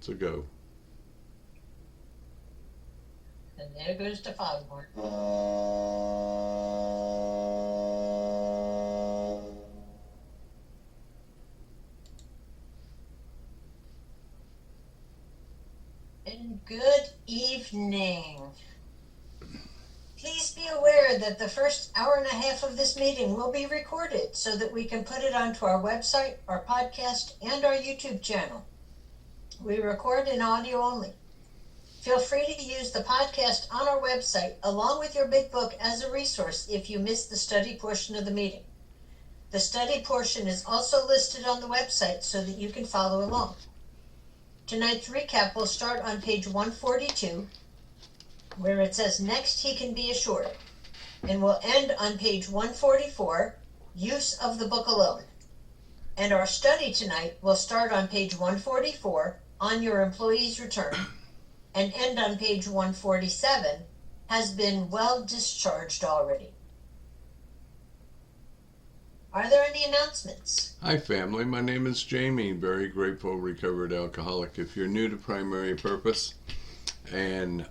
It's a go. And there goes the foghorn. And good evening. Please be aware that the first hour and a half of this meeting will be recorded so that we can put it onto our website, our podcast, and our YouTube channel. We record in audio only. Feel free to use the podcast on our website along with your big book as a resource if you missed the study portion of the meeting. The study portion is also listed on the website so that you can follow along. Tonight's recap will start on page 142, where it says, "Next he can be assured," and will end on page 144, "Use of the book alone." And our study tonight will start on page 144, "On your employee's return," and end on page 147, "Has been well discharged already." Are there any announcements? Hi family, my name is Jamie, very grateful recovered alcoholic. If you're new to Primary Purpose and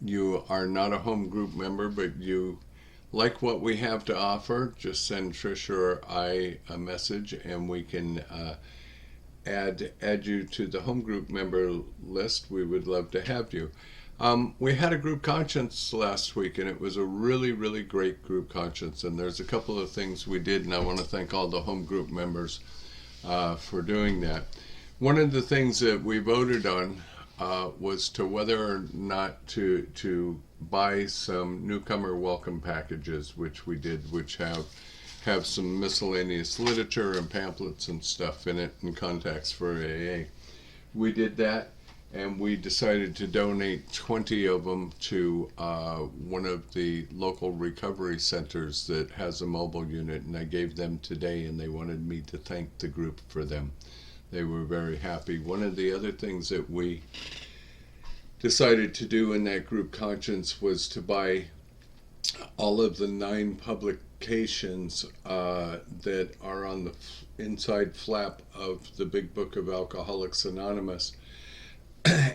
you are not a home group member but you like what we have to offer, just send Trish or I a message and we can add you to the home group member list. We would love to have you. We had a group conscience last week and it was a really, really great group conscience, and there's a couple of things we did and I want to thank all the home group members for doing that. One of the things that we voted on was to whether or not to buy some newcomer welcome packages, which we did, which have some miscellaneous literature and pamphlets and stuff in it and contacts for AA. We did that, and we decided to donate 20 of them to one of the local recovery centers that has a mobile unit, and I gave them today, and they wanted me to thank the group for them. They were very happy. One of the other things that we decided to do in that group conscience was to buy all of the 9 publications that are on the inside flap of the Big Book of Alcoholics Anonymous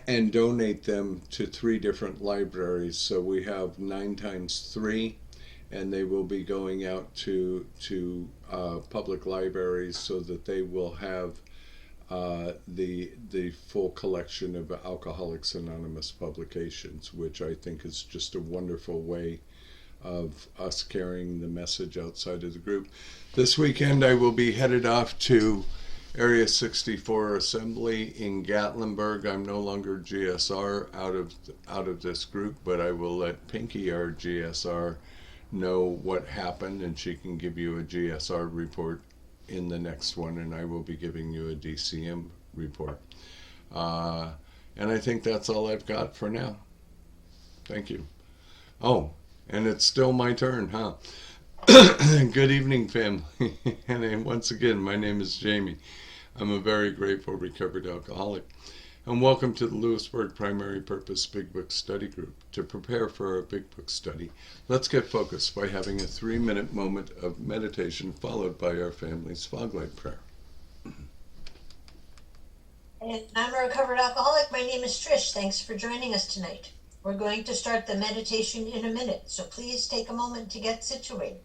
and donate them to 3 different libraries. So we have 9 times 3, and they will be going out to public libraries so that they will have the full collection of Alcoholics Anonymous publications, which I think is just a wonderful way of us carrying the message outside of the group. This weekend I will be headed off to Area 64 Assembly in Gatlinburg. I'm no longer GSR out of this group, but I will let Pinky, our GSR, know what happened, and she can give you a GSR report in the next one, and I will be giving you a DCM report. And I think that's all I've got for now. Thank you. Oh, and it's still my turn, huh? Good evening, family. And once again, my name is Jamie. I'm a very grateful recovered alcoholic. And welcome to the Lewisburg Primary Purpose Big Book Study Group. To prepare for our Big Book study, let's get focused by having a 3-minute moment of meditation followed by our family's fog light prayer. And I'm a recovered alcoholic. My name is Trish. Thanks for joining us tonight. We're going to start the meditation in a minute, so please take a moment to get situated.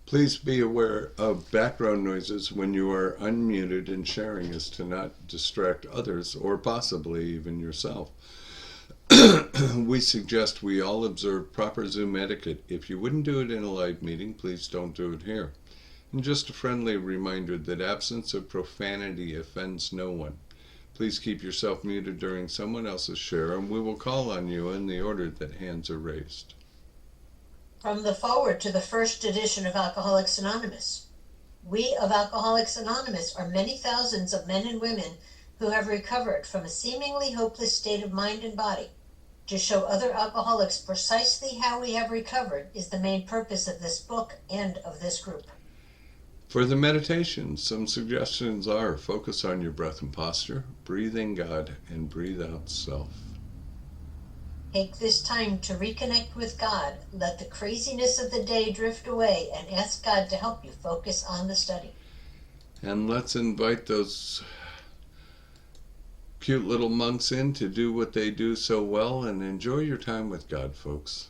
Please be aware of background noises when you are unmuted and sharing, as to not distract others or possibly even yourself. We suggest we all observe proper Zoom etiquette. If you wouldn't do it in a live meeting, please don't do it here. And just a friendly reminder that absence of profanity offends no one. Please keep yourself muted during someone else's share, and we will call on you in the order that hands are raised. From the foreword to the first edition of Alcoholics Anonymous. We of Alcoholics Anonymous are many thousands of men and women who have recovered from a seemingly hopeless state of mind and body. To show other alcoholics precisely how we have recovered is the main purpose of this book and of this group. For the meditation, some suggestions are: focus on your breath and posture, breathe in God, and breathe out self. Take this time to reconnect with God. Let the craziness of the day drift away and ask God to help you focus on the study. And let's invite those cute little monks in to do what they do so well, and enjoy your time with God, folks.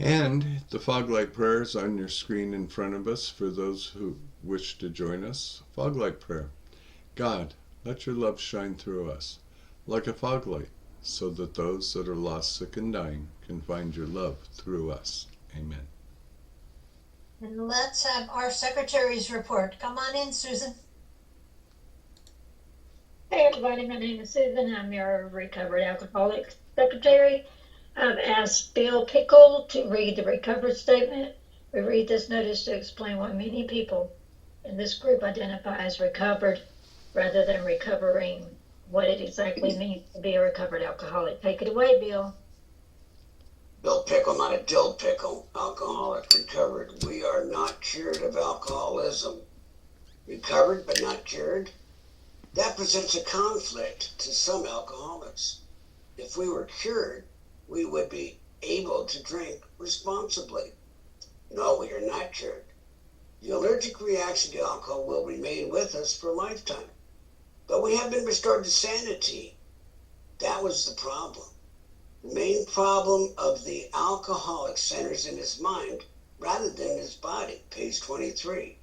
And the Foglight Prayer is on your screen in front of us for those who wish to join us. Foglight Prayer. God, let your love shine through us like a fog light, so that those that are lost, sick, and dying can find your love through us. Amen. And let's have our secretary's report. Come on in, Susan. Hey everybody, my name is Susan. I'm your recovered alcoholic secretary. I've asked Bill Pickle to read the recovered statement. We read this notice to explain why many people in this group identify as recovered rather than recovering, what it exactly means to be a recovered alcoholic. Take it away, Bill. Bill Pickle, not a dill pickle. Alcoholic, recovered. We are not cured of alcoholism. Recovered but not cured? That presents a conflict to some alcoholics. If we were cured, we would be able to drink responsibly. No, we are not cured. The allergic reaction to alcohol will remain with us for a lifetime. But we have been restored to sanity. That was the problem. The main problem of the alcoholic centers in his mind rather than his body. Page 23.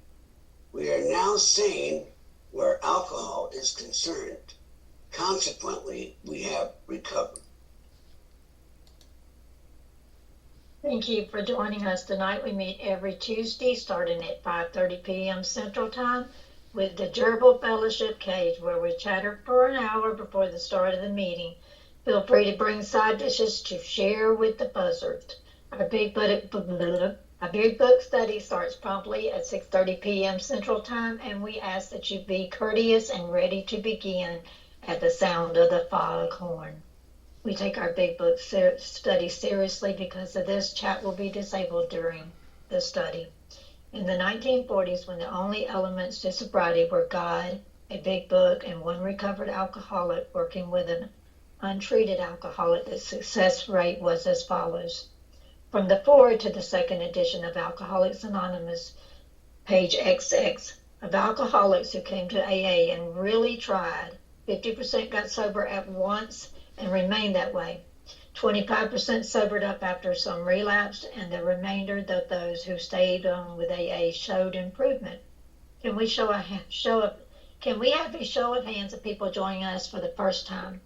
We are now sane where alcohol is concerned. Consequently, we have recovered. Thank you for joining us tonight. We meet every Tuesday starting at 5:30 p.m. Central Time with the Gerbil Fellowship Cage, where we chatter for an hour before the start of the meeting. Feel free to bring side dishes to share with the buzzards. Our big book study starts promptly at 6:30 p.m. Central Time, and we ask that you be courteous and ready to begin at the sound of the foghorn. We take our big book study seriously. Because of this, chat will be disabled during the study. In the 1940s, when the only elements to sobriety were God, a big book, and one recovered alcoholic working with an untreated alcoholic, the success rate was as follows. From the foreword to the second edition of Alcoholics Anonymous, page XX, of alcoholics who came to AA and really tried, 50% got sober at once and remained that way. 25% sobered up after some relapsed, and the remainder of those who stayed on with AA showed improvement. Can we show a Can we have a show of hands of people joining us for the first time?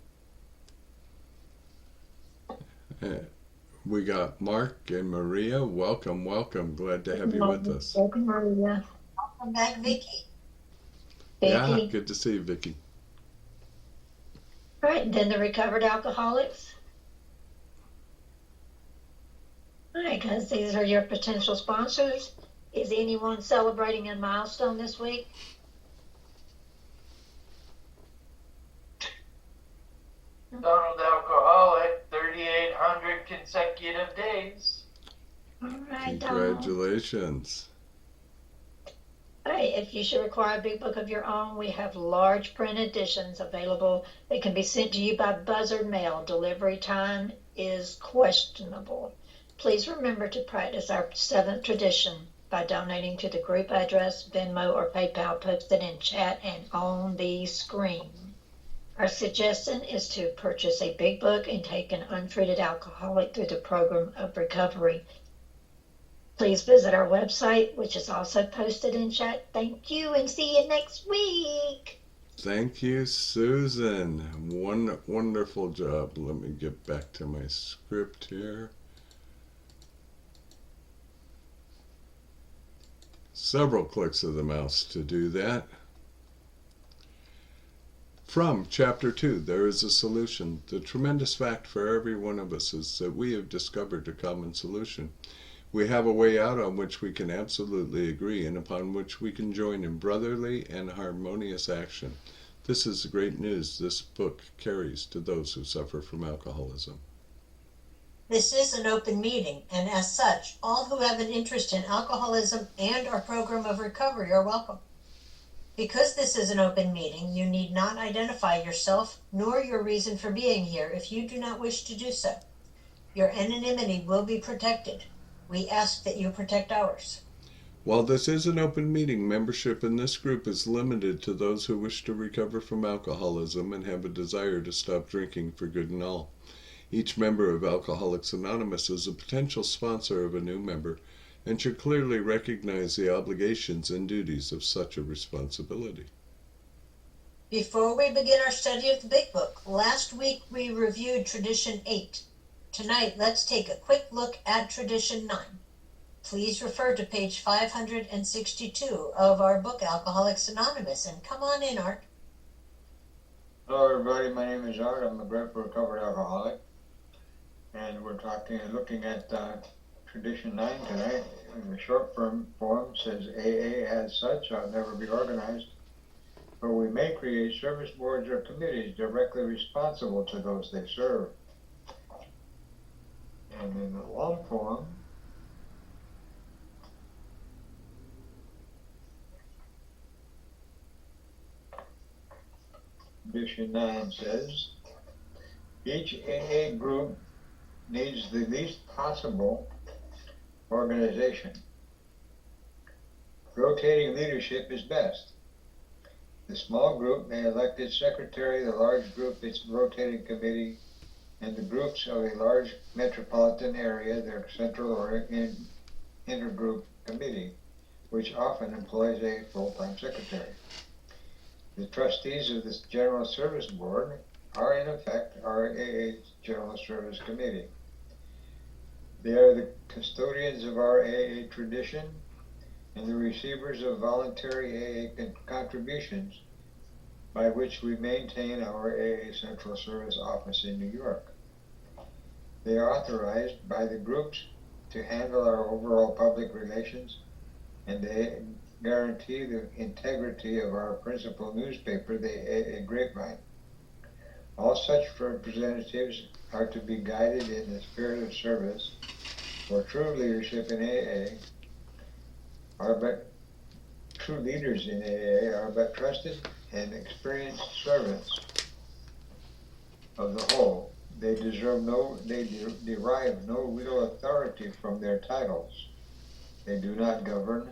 We got Mark and Maria. Welcome, welcome. Glad to have you with us. Welcome, Maria. Welcome back, Vicki. Yeah, Vicky. good to see you, Vicki. All right, then the recovered alcoholics. All right, guys, these are your potential sponsors. Is anyone celebrating a milestone this week? Donald Alcoholic, 3,800 consecutive days. All right, Donald. Congratulations. All right, if you should require a big book of your own, we have large print editions available. They can be sent to you by buzzard mail. Delivery time is questionable. Please remember to practice our 7th tradition by donating to the group address, Venmo, or PayPal posted in chat and on the screen. Our suggestion is to purchase a big book and take an untreated alcoholic through the program of recovery. Please visit our website, which is also posted in chat. Thank you, and see you next week. Thank you, Susan. Wonderful job. Let me get back to my script here. Several clicks of the mouse to do that. From Chapter 2, There is a Solution. The tremendous fact for every one of us is that we have discovered a common solution. We have a way out on which we can absolutely agree and upon which we can join in brotherly and harmonious action. This is the great news this book carries to those who suffer from alcoholism. This is an open meeting, and as such, all who have an interest in alcoholism and our program of recovery are welcome. Because this is an open meeting, you need not identify yourself nor your reason for being here if you do not wish to do so. Your anonymity will be protected. We ask that you protect ours. While this is an open meeting, membership in this group is limited to those who wish to recover from alcoholism and have a desire to stop drinking for good and all. Each member of Alcoholics Anonymous is a potential sponsor of a new member and should clearly recognize the obligations and duties of such a responsibility. Before we begin our study of the Big Book, last week we reviewed Tradition 8. Tonight, let's take a quick look at Tradition 9. Please refer to page 562 of our book, Alcoholics Anonymous, and come on in, Art. Hello everybody, my name is Art. I'm a grateful recovered alcoholic, and we're looking at Tradition 9 tonight. In the short form says AA as such shall never be organized, but we may create service boards or committees directly responsible to those they serve. And in the long form, Tradition 9 says, each AA group needs the least possible organization. Rotating leadership is best. The small group may elect its secretary, the large group its rotating committee, and the groups of a large metropolitan area their central or intergroup committee, which often employs a full-time secretary. The trustees of this General Service Board are in effect our AA General Service Committee. They are the custodians of our AA tradition and the receivers of voluntary AA contributions by which we maintain our AA Central Service office in New York. They are authorized by the groups to handle our overall public relations, and they guarantee the integrity of our principal newspaper, the AA Grapevine. All such representatives are to be guided in the spirit of service, for true leadership in AA true leaders in AA are but trusted and experienced servants of the whole. They derive no real authority from their titles. They do not govern.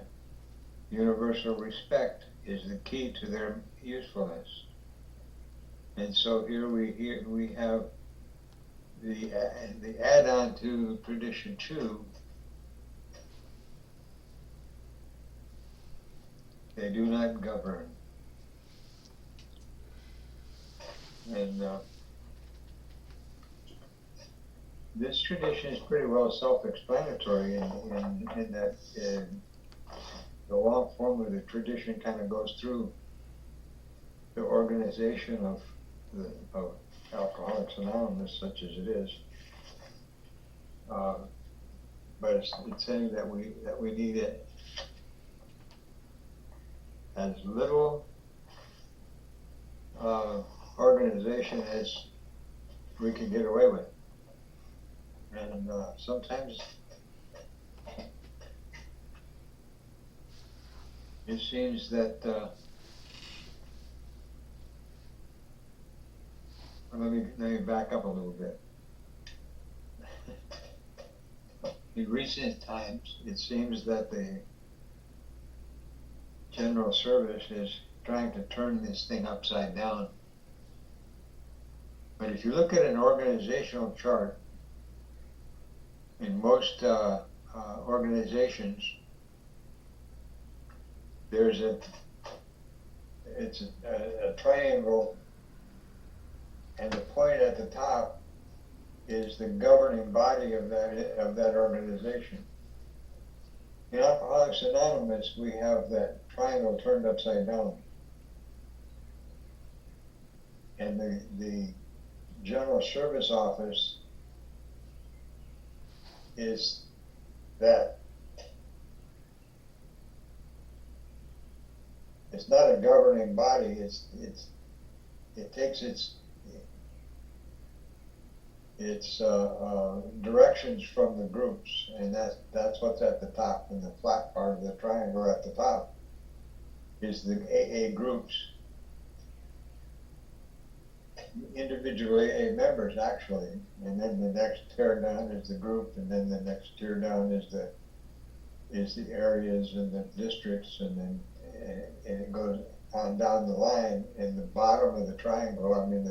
Universal respect is the key to their usefulness. And so here we have the add-on to Tradition 2. They do not govern. And this tradition is pretty well self-explanatory in that the long form of the tradition kind of goes through the organization of Alcoholics Anonymous, such as it is. But it's saying that we need it as little organization as we can get away with. And sometimes it seems that let me back up a little bit. In recent times, it seems that the General Service is trying to turn this thing upside down. But if you look at an organizational chart, in most organizations, there's a triangle, and the point at the top is the governing body of that organization. In Alcoholics Anonymous, we have that triangle turned upside down, and the General Service Office is that it's not a governing body. It takes its directions from the groups, and that's what's at the top. And the flat part of the triangle at the top is the AA groups, individual AA members actually, and then the next tier down is the group, and then the next tier down is the areas and the districts, and then and it goes on down the line. And the bottom of the triangle, I mean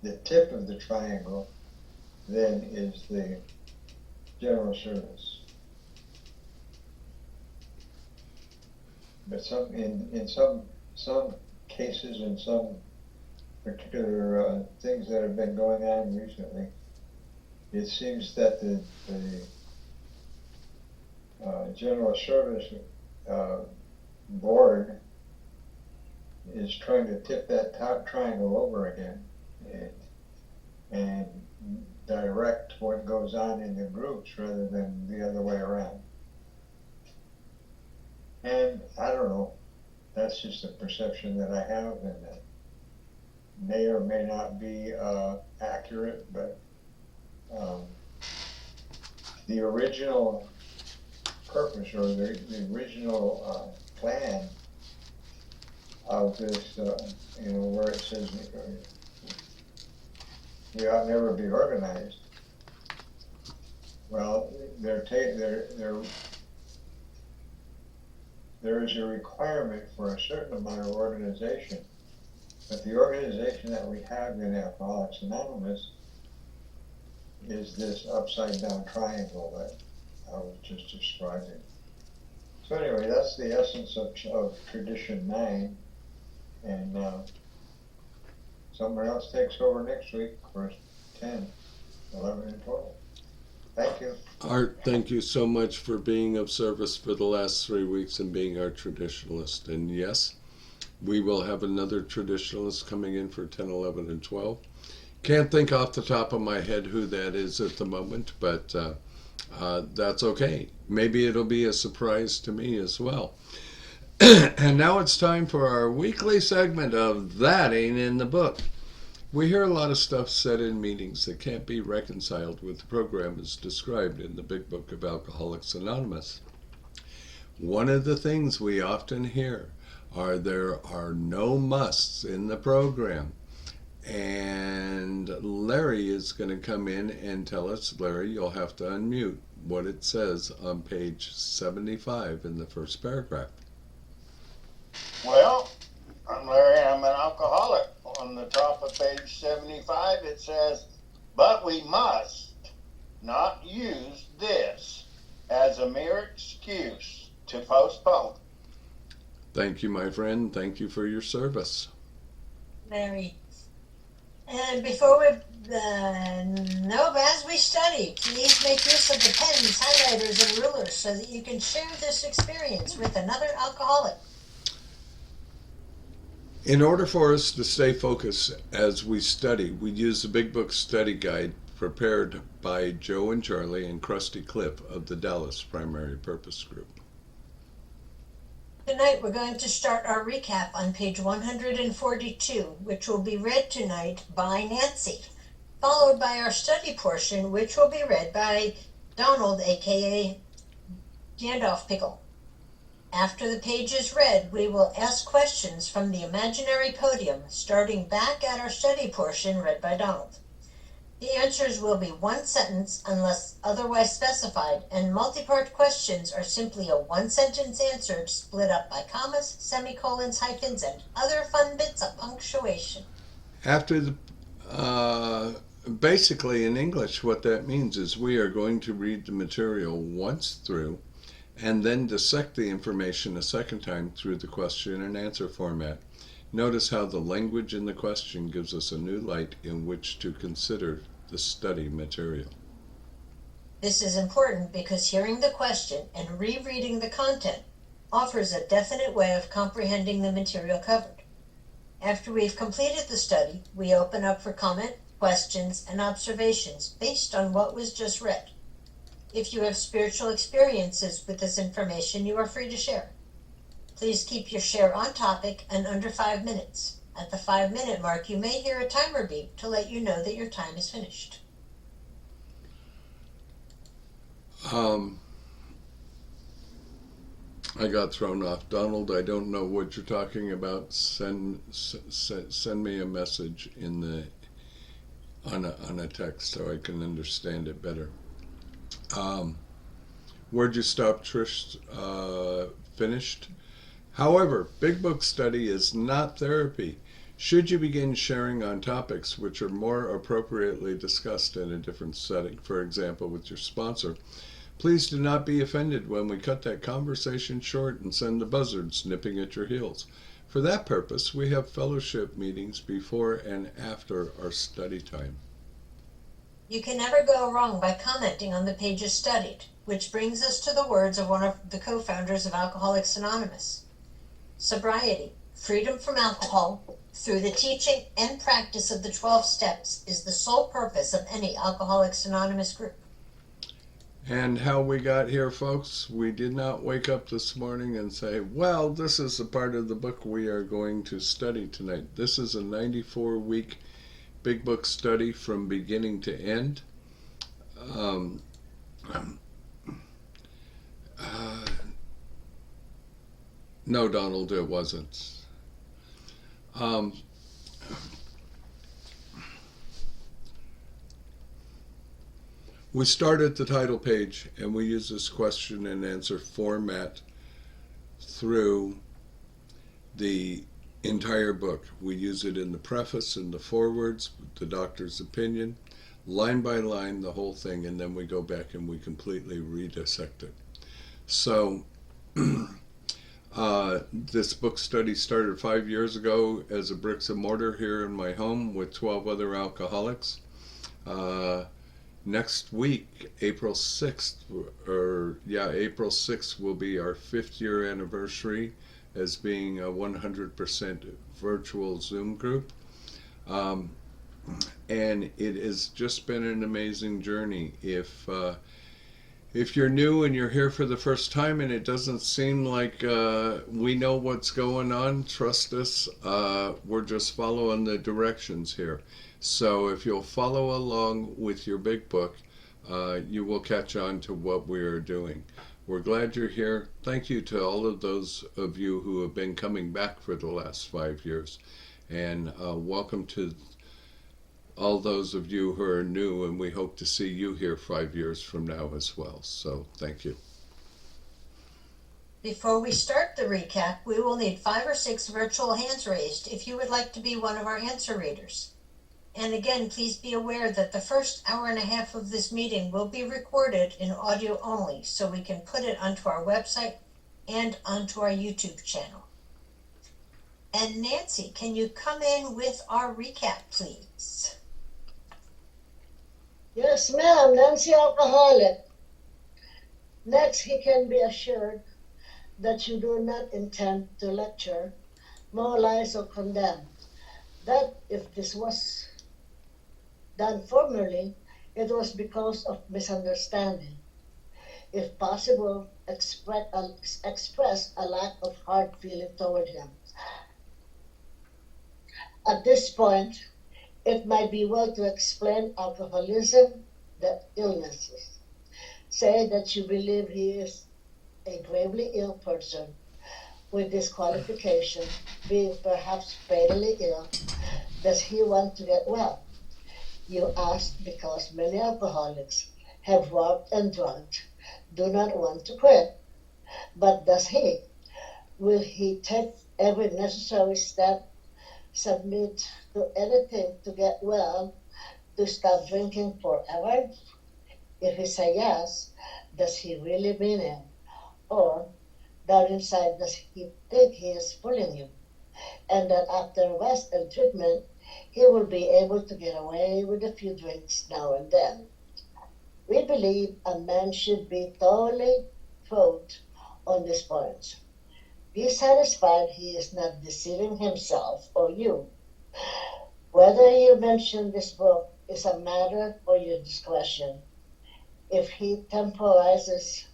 the tip of the triangle, then is the General Service. But in some cases, in some particular things that have been going on recently, it seems that the General Service board is trying to tip that top triangle over again and direct what goes on in the groups rather than the other way around. And I don't know, that's just a perception that I have, and that may or may not be accurate, but the original purpose, or the original plan of this, where it says we ought never be organized. Well, there is a requirement for a certain amount of organization, but the organization that we have in Alcoholics Anonymous is this upside down triangle that I was just describing. So anyway, that's the essence of Tradition 9, and someone else takes over next week for 10, 11, and 12. Thank you. Art, thank you so much for being of service for the last 3 weeks and being our traditionalist. And yes, we will have another traditionalist coming in for 10, 11, and 12. Can't think off the top of my head who that is at the moment, but that's okay. Maybe it'll be a surprise to me as well. And now it's time for our weekly segment of That Ain't in the Book. We hear a lot of stuff said in meetings that can't be reconciled with the program as described in the Big Book of Alcoholics Anonymous. One of the things we often hear are there are no musts in the program. And Larry is going to come in and tell us, Larry, you'll have to unmute what it says on page 75 in the first paragraph. Well, I'm Larry, I'm an alcoholic. On the top of page 75 it says, but we must not use this as a mere excuse to postpone. Thank you, my friend. Thank you for your service. Larry, And before we, as we study, please make use of the pens, highlighters, and rulers so that you can share this experience with another alcoholic. In order for us to stay focused as we study, we use the Big Book Study Guide prepared by Joe and Charlie and Krusty Cliff of the Dallas Primary Purpose Group. Tonight we're going to start our recap on page 142, which will be read tonight by Nancy, followed by our study portion, which will be read by Donald, aka Gandalf Pickle. After the page is read, we will ask questions from the imaginary podium, starting back at our study portion read by Donald. The answers will be one sentence unless otherwise specified, and multi-part questions are simply a one-sentence answer split up by commas, semicolons, hyphens, and other fun bits of punctuation. After the, basically in English, what that means is we are going to read the material once through and then dissect the information a second time through the question and answer format. Notice how the language in the question gives us a new light in which to consider the study material. This is important because hearing the question and rereading the content offers a definite way of comprehending the material covered. After we've completed the study, we open up for comment, questions, and observations based on what was just read. If you have spiritual experiences with this information, you are free to share. Please keep your share on topic and under 5 minutes. At the 5-minute mark, you may hear a timer beep to let you know that your time is finished. I got thrown off. Donald, I don't know what you're talking about. Send me a message on a text so I can understand it better. Where'd you stop, Trish? Finished? However, Big Book study is not therapy. Should you begin sharing on topics which are more appropriately discussed in a different setting, for example with your sponsor, please do not be offended when we cut that conversation short and send the buzzards nipping at your heels. For that purpose, we have fellowship meetings before and after our study time. You can never go wrong by commenting on the pages studied, which brings us to the words of one of the co-founders of Alcoholics Anonymous. Sobriety, freedom from alcohol, through the teaching and practice of the 12 steps is the sole purpose of any Alcoholics Anonymous group. And how we got here, folks, we did not wake up this morning and say, well, this is the part of the book we are going to study tonight. This is a 94-week Big Book study from beginning to end. No, Donald, it wasn't. We start at the title page and we use this question and answer format through the entire book. We use it in the preface and the forewords, the doctor's opinion, line by line, the whole thing, and then we go back and we completely redissect it. So this book study started 5 years ago as a bricks and mortar here in my home with 12 other alcoholics. Next week, April 6th will be our 5th year anniversary as being a 100% virtual Zoom group. And it has just been an amazing journey. If you're new and you're here for the first time and it doesn't seem like we know what's going on, trust us, we're just following the directions here. So if you'll follow along with your big book, you will catch on to what we are doing. We're glad you're here. Thank you to all of those of you who have been coming back for the last 5 years. And welcome to all those of you who are new, and we hope to see you here 5 years from now as well. So thank you. Before we start the recap, we will need 5 or 6 virtual hands raised if you would like to be one of our answer readers. And again, please be aware that the first hour and a half of this meeting will be recorded in audio only, so we can put it onto our website and onto our YouTube channel. And Nancy, can you come in with our recap, please? Yes, ma'am, Nancy Alcoholic. Next, he can be assured that you do not intend to lecture, moralize, or condemn. That if this was done formerly, it was because of misunderstanding. If possible, express a lack of hard feeling toward him. At this point, it might be well to explain alcoholism, the illnesses. Say that you believe he is a gravely ill person with this qualification, being perhaps fatally ill. Does he want to get well? You ask because many alcoholics have worked and drugged, do not want to quit. But does he? Will he take every necessary step, submit to anything to get well, to stop drinking forever? If he says yes, does he really mean it? Or down inside, does he think he is fooling you? And that after rest and treatment, he will be able to get away with a few drinks now and then. We believe a man should be thoroughly probed on these points. Be satisfied he is not deceiving himself or you. Whether you mention this book is a matter for your discretion. If he temporizes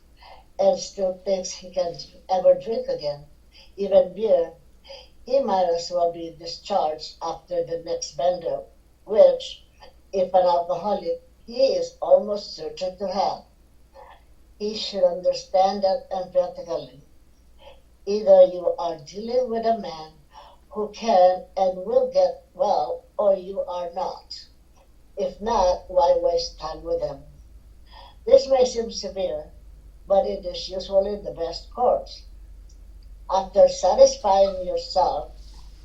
and still thinks he can ever drink again, even beer, he might as well be discharged after the next bender, which, if an alcoholic, he is almost certain to have. He should understand that emphatically. Either you are dealing with a man who can and will get well, or you are not. If not, why waste time with him? This may seem severe, but it is usually the best course. After satisfying yourself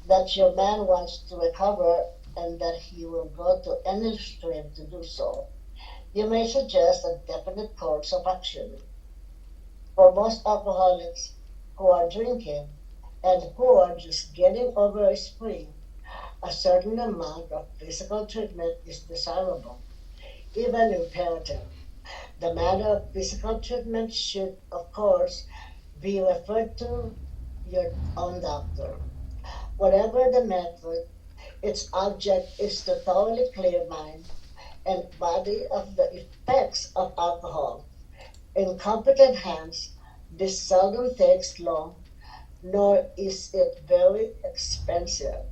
that your man wants to recover and that he will go to any extreme to do so, you may suggest a definite course of action. For most alcoholics who are drinking and who are just getting over a spree, a certain amount of physical treatment is desirable, even imperative. The matter of physical treatment should, of course, be referred to your own doctor. Whatever the method, its object is to thoroughly clear mind and body of the effects of alcohol. In competent hands, this seldom takes long, nor is it very expensive.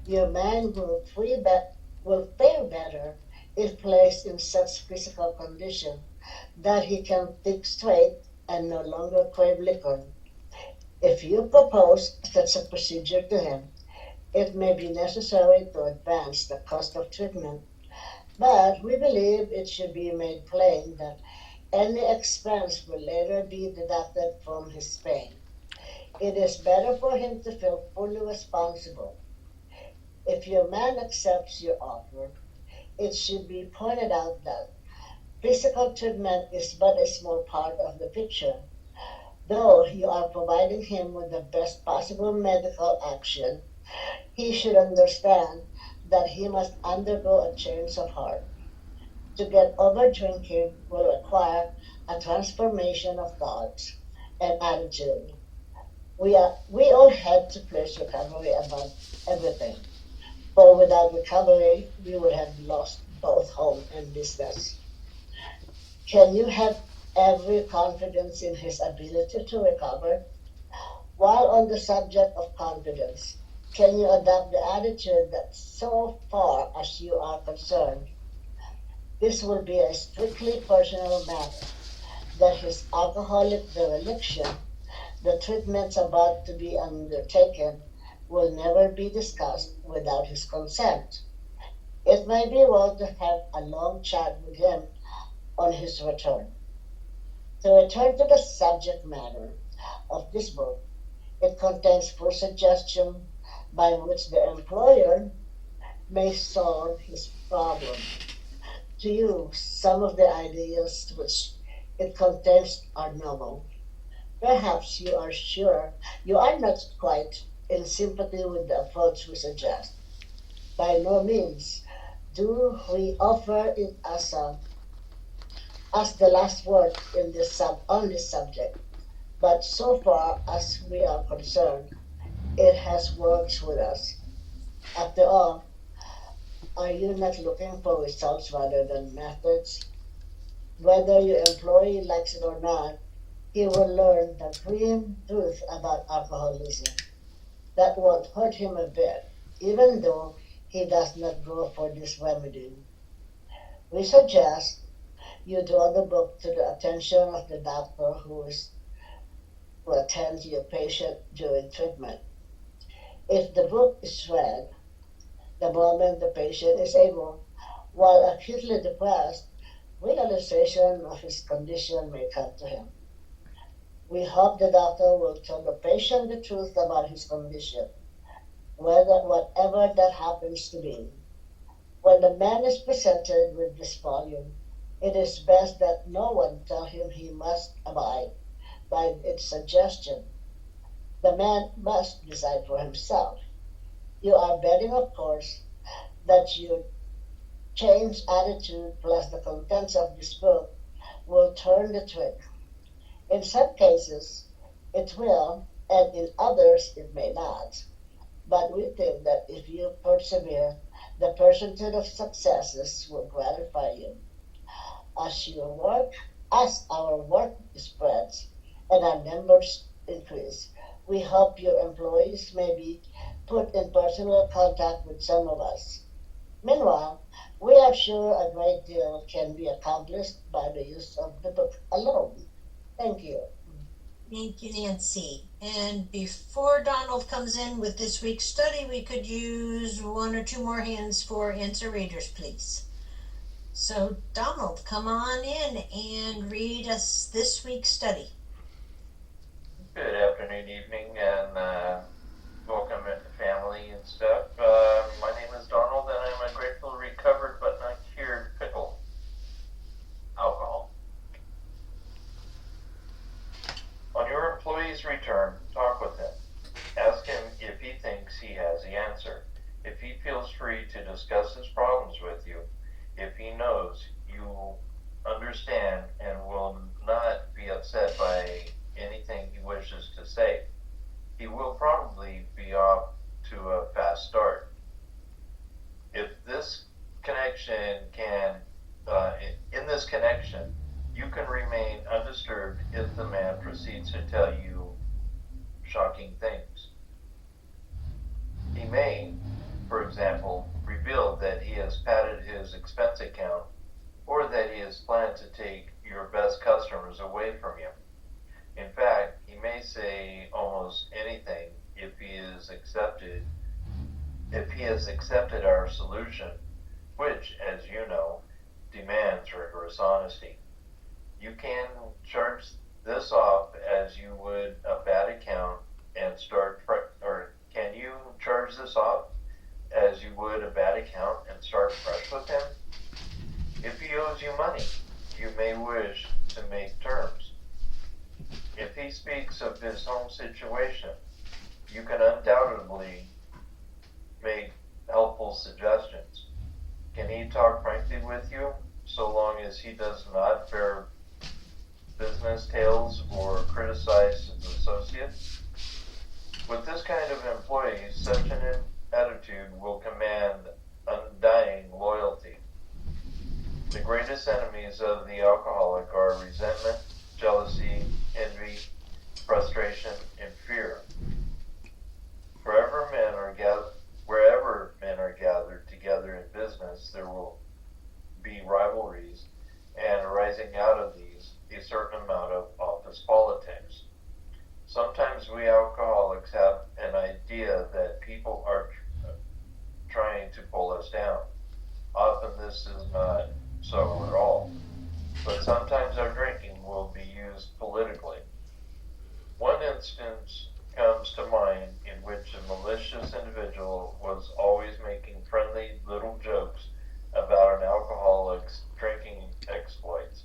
Your mind will fare better if placed in such physical condition that he can think straight and no longer crave liquor. If you propose such a procedure to him, it may be necessary to advance the cost of treatment, but we believe it should be made plain that any expense will later be deducted from his pay. It is better for him to feel fully responsible. If your man accepts your offer, it should be pointed out that physical treatment is but a small part of the picture. Though you are providing him with the best possible medical action, he should understand that he must undergo a change of heart. To get over drinking will require a transformation of thoughts and attitude. We all had to place recovery above everything. For without recovery, we would have lost both home and business. Can you have every confidence in his ability to recover? While on the subject of confidence, can you adopt the attitude that so far as you are concerned, this will be a strictly personal matter, that his alcoholic dereliction, the treatments about to be undertaken, will never be discussed without his consent? It may be well to have a long chat with him on his return. To return to the subject matter of this book, it contains full suggestion by which the employer may solve his problem. To you, some of the ideas which it contains are novel. Perhaps you are not quite in sympathy with the approach we suggest. By no means do we offer it as the last word on this subject, but so far as we are concerned, it has worked with us. After all, are you not looking for results rather than methods? Whether your employee likes it or not, he will learn the grim truth about alcoholism. That won't hurt him a bit, even though he does not go for this remedy. We suggest you draw the book to the attention of the doctor who attends to your patient during treatment. If the book is read the moment the patient is able, while acutely depressed, realization of his condition may come to him. We hope the doctor will tell the patient the truth about his condition, whatever that happens to be. When the man is presented with this volume, it is best that no one tell him he must abide by its suggestion. The man must decide for himself. You are betting, of course, that your change attitude plus the contents of this book will turn the trick. In some cases, it will, and in others, it may not. But we think that if you persevere, the percentage of successes will gratify you. As our work spreads and our numbers increase, we hope your employees may be put in personal contact with some of us. Meanwhile, we are sure a great deal can be accomplished by the use of the book alone. Thank you. Thank you, Nancy. And before Donald comes in with this week's study, we could use one or two more hands for answer readers, please. So, Donald, come on in and read us this week's study. Good afternoon, evening, and welcome family and stuff. My name is Donald, and I'm a grateful, recovered, but not cured pickle. Alcohol. On your employee's return, talk with him. Ask him if he thinks he has the answer. If he feels free to discuss his problems with you, if he knows you understand and will not be upset by anything he wishes to say, he will probably be off to a fast start. If this connection in this connection, you can remain undisturbed if the man proceeds to tell you shocking things. He may, for example, reveal that he has padded his expense account or that he has planned to take your best customers away from you. In fact, he may say almost anything if he has accepted our solution, which, as you know, demands rigorous honesty. You can charge this off as you would a bad account and start fresh with him? If he owes you money, you may wish to make terms. If he speaks of his home situation, you can undoubtedly make helpful suggestions. Can he talk frankly with you, so long as he does not bear business tales or criticize his associates? With this kind of employee, such an attitude will command undying loyalty. The greatest enemies of the alcoholic are resentment, jealousy, envy, frustration, and fear. Wherever men are gathered together in business, there will be rivalries, and arising out of these, a certain amount of office politics. Sometimes we alcoholics have an idea that people are trying to pull us down. Often this is not so at all. But sometimes our drinking will be used politically. One instance comes to mind in which a malicious individual was always making friendly little jokes about an alcoholic's drinking exploits.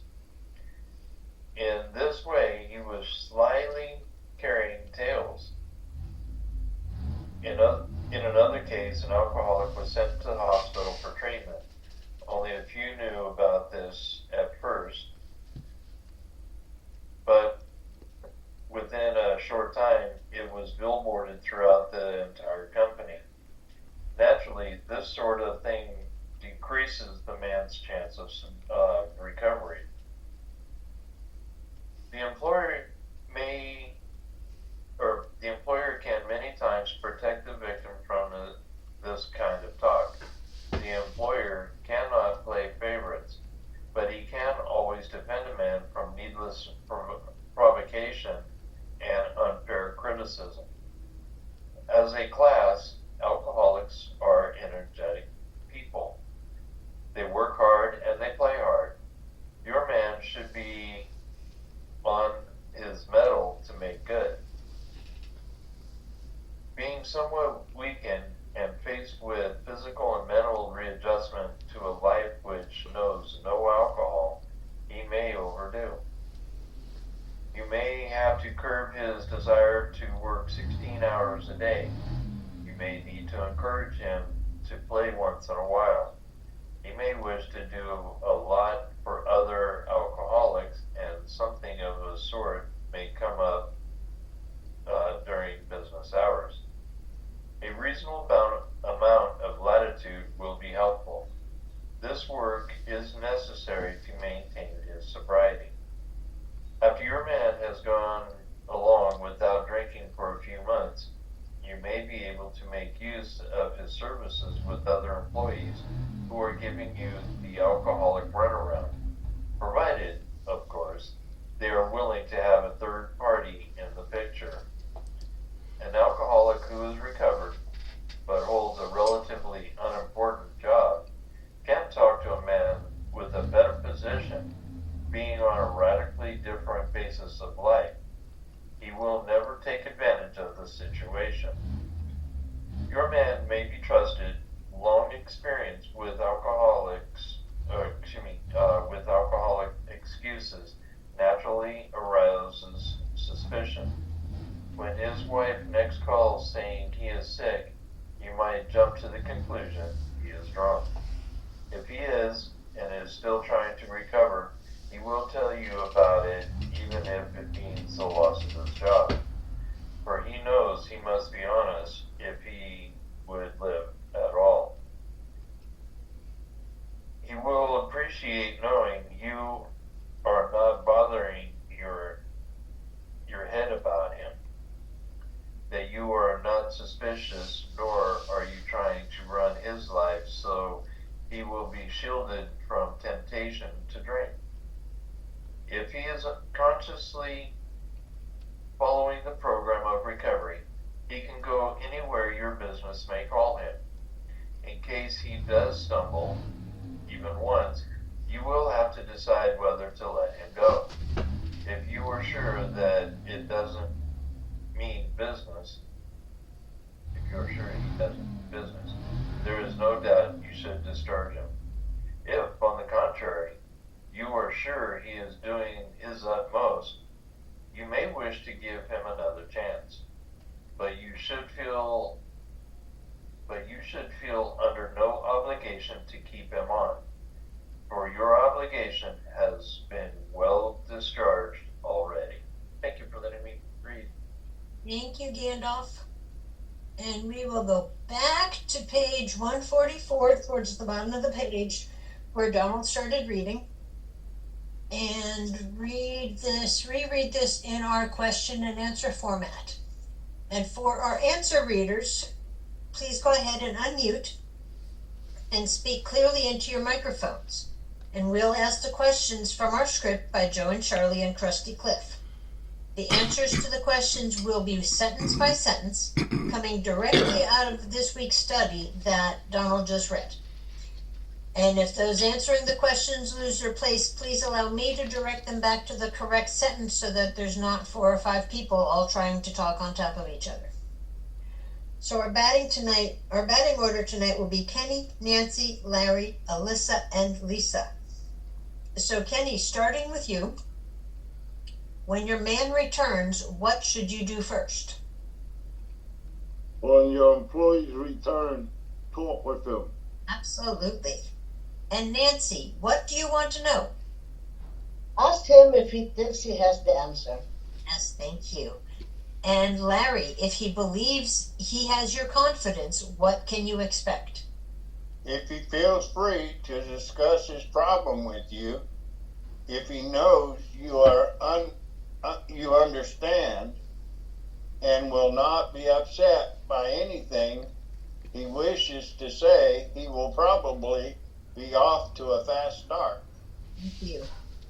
In this way, he was slyly carrying tales. This sort of thing decreases the man's chance of recovery. The employer can many times protect the victim from this kind of talk. The employer cannot play favorites, but he can always defend a man from needless provocation and unfair criticism. As a class, alcoholics are energetic people. They work hard and they play hard. Your man should be on his mettle to make good. Being somewhat weakened and faced with physical and mental readjustment to a life which knows no alcohol, he may overdo. You may have to curb his desire to work 16 hours a day. You may need to encourage him to play once in a while. He may wish to do a lot for other alcoholics, and something of a sort may come up during business hours. A reasonable amount of latitude will be helpful. This work is necessary to maintain his sobriety. After your man has gone along without drinking for a few months, you may be able to make use of his services with other employees who are giving you the alcoholic runaround, provided, of course, they are willing to have a third party in the picture. An alcoholic who is recovered but holds a relatively unimportant job can talk to a man with a better position, being on a radically different basis of life. He will never take advantage of the situation. Your man may be trusted. Long experience with alcoholic excuses naturally arouses suspicion. When his wife next calls saying he is sick, you might jump to the conclusion he is drunk. If he is, and is still trying to recover, he will tell you about it, even if it means the loss of his job. For he knows he must be honest if he would live at all. He will appreciate knowing you are not bothering your head about him, that you are not suspicious, nor are you trying to run his life, so he will be shielded from temptation to drink. If he is consciously following the program of recovery, he can go anywhere your business may call him. In case he does stumble, even once, you will have to decide whether to let him go. If you are sure that it doesn't mean business, there is no doubt you should discharge him. If, on the contrary, you are sure he is doing his utmost, you may wish to give him another chance. But you should feel under no obligation to keep him on, for your obligation has been well discharged already. Thank you for letting me read. Thank you, Gandalf. And we will go back to page 144, towards the bottom of the page, where Donald started reading, and reread this in our question and answer format. And for our answer readers, please go ahead and unmute and speak clearly into your microphones. And we'll ask the questions from our script by Joe and Charlie and Krusty Cliff. The answers to the questions will be sentence by sentence, coming directly out of this week's study that Donald just read. And if those answering the questions lose their place, please allow me to direct them back to the correct sentence so that there's not 4 or 5 people all trying to talk on top of each other. So our batting order tonight will be Kenny, Nancy, Larry, Alyssa, and Lisa. So Kenny, starting with you, when your man returns, what should you do first? When your employees return, talk with them. Absolutely. And Nancy, what do you want to know? Ask him if he thinks he has the answer. Yes, thank you. And Larry, if he believes he has your confidence, what can you expect? if he feels free to discuss his problem with you, if he knows you understand and will not be upset by anything he wishes to say, he will probably be off to a fast start. Thank you.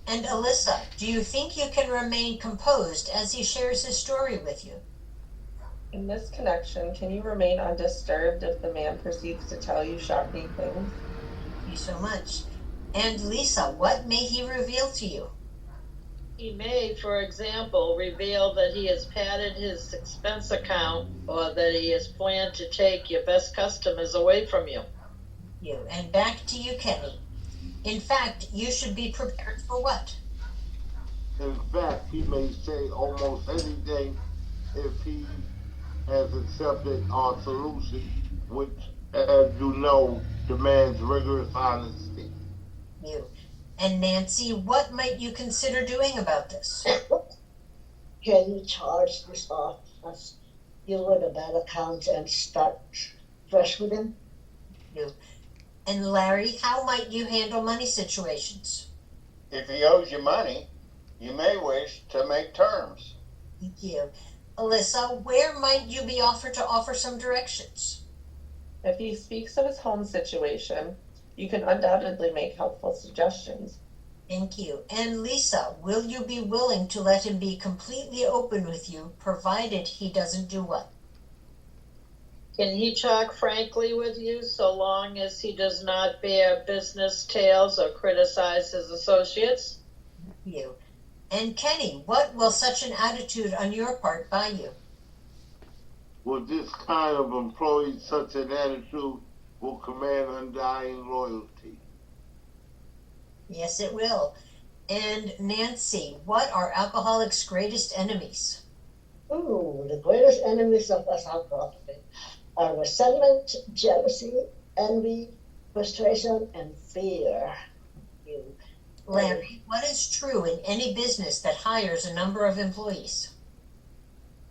And Alyssa, do you think you can remain composed as he shares his story with you? In this connection, can you remain undisturbed if the man proceeds to tell you shocking things? Thank you so much. And Lisa, what may he reveal to you? He may, for example, reveal that he has padded his expense account or that he has planned to take your best customers away from you. You. And back to you, Kenny. In fact, you should be prepared for what? In fact, he may say almost anything if he has accepted our solution, which, as you know, demands rigorous honesty. You. And Nancy, what might you consider doing about this? Can you charge this off as you would a bad account and start fresh with him? You. And Larry, how might you handle money situations? If he owes you money, you may wish to make terms. Thank you. Alyssa, where might you be offered to offer some directions? If he speaks of his home situation, you can undoubtedly make helpful suggestions. Thank you. And Lisa, will you be willing to let him be completely open with you, provided he doesn't do what? Can he talk frankly with you so long as he does not bear business tales or criticize his associates? Thank you. And Kenny, what will such an attitude on your part buy you? With this kind of employee, such an attitude will command undying loyalty. Yes, it will. And Nancy, what are alcoholics' greatest enemies? Ooh, the greatest enemies of us alcoholics are resentment, jealousy, envy, frustration, and fear. You. Larry, what is true in any business that hires a number of employees?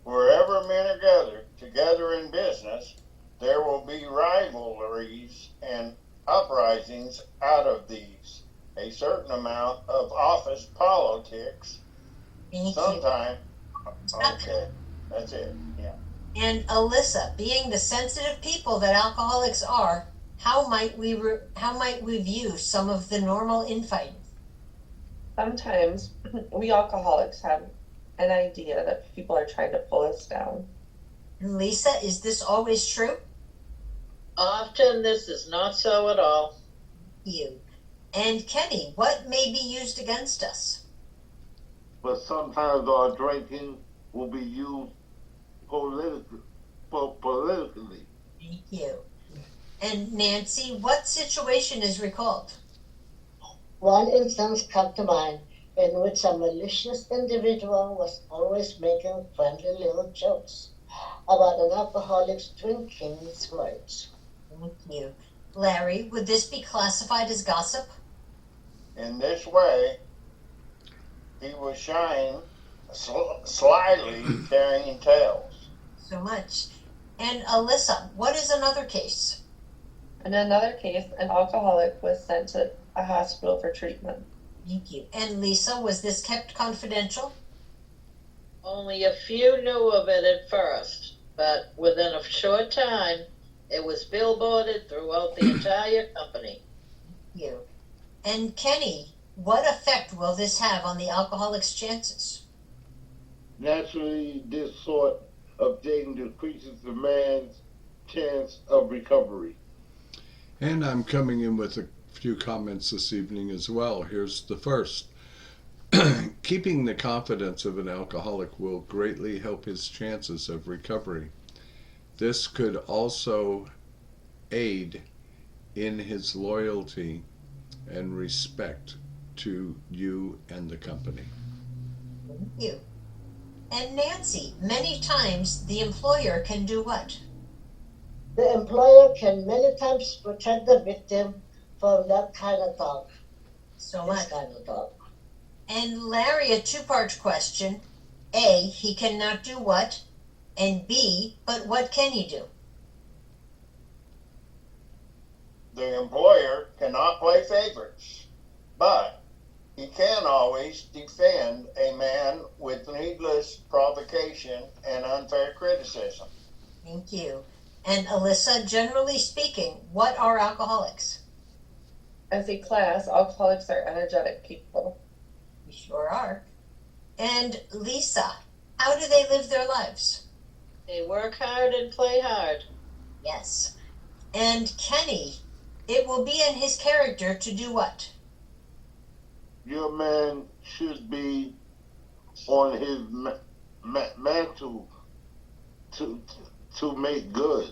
Wherever men are gathered together in business, there will be rivalries and uprisings out of these. A certain amount of office politics. Sometimes. Okay, that's it. Yeah. And Alyssa, being the sensitive people that alcoholics are, how might we view some of the normal infighting? Sometimes we alcoholics have an idea that people are trying to pull us down. And Lisa, is this always true? Often this is not so at all. You. And Kenny, what may be used against us? But sometimes our drinking will be used politically. Thank you. And Nancy, what situation is recalled? One instance comes to mind in which a malicious individual was always making friendly little jokes about an alcoholic's drinking's words. Thank you. Larry, would this be classified as gossip? In this way, he was shying slyly carrying tales. So much. And Alyssa, what is another case? In another case, an alcoholic was sent to a hospital for treatment. Thank you. And Lisa, was this kept confidential? Only a few knew of it at first, but within a short time, it was billboarded throughout the entire company. Thank you. And Kenny, what effect will this have on the alcoholic's chances? Naturally, this sort of thing decreases the man's chance of recovery. And I'm coming in with a few comments this evening as well. Here's the first. Keeping the confidence of an alcoholic will greatly help his chances of recovery. This could also aid in his loyalty and respect to you and the company. Thank you. And Nancy, many times the employer can do what? The employer can many times protect the victim from that kind of talk. So This much. kind of talk. And Larry, a two-part question. A, he cannot do what? And B, but what can he do? The employer cannot play favorites, but he can always defend a man with needless provocation and unfair criticism. Thank you. And Alyssa, generally speaking, what are alcoholics? As a class, alcoholics are energetic people. We sure are. And Lisa, how do they live their lives? They work hard and play hard. Yes. And Kenny, it will be in his character to do what? Your man should be on his mantle to make good.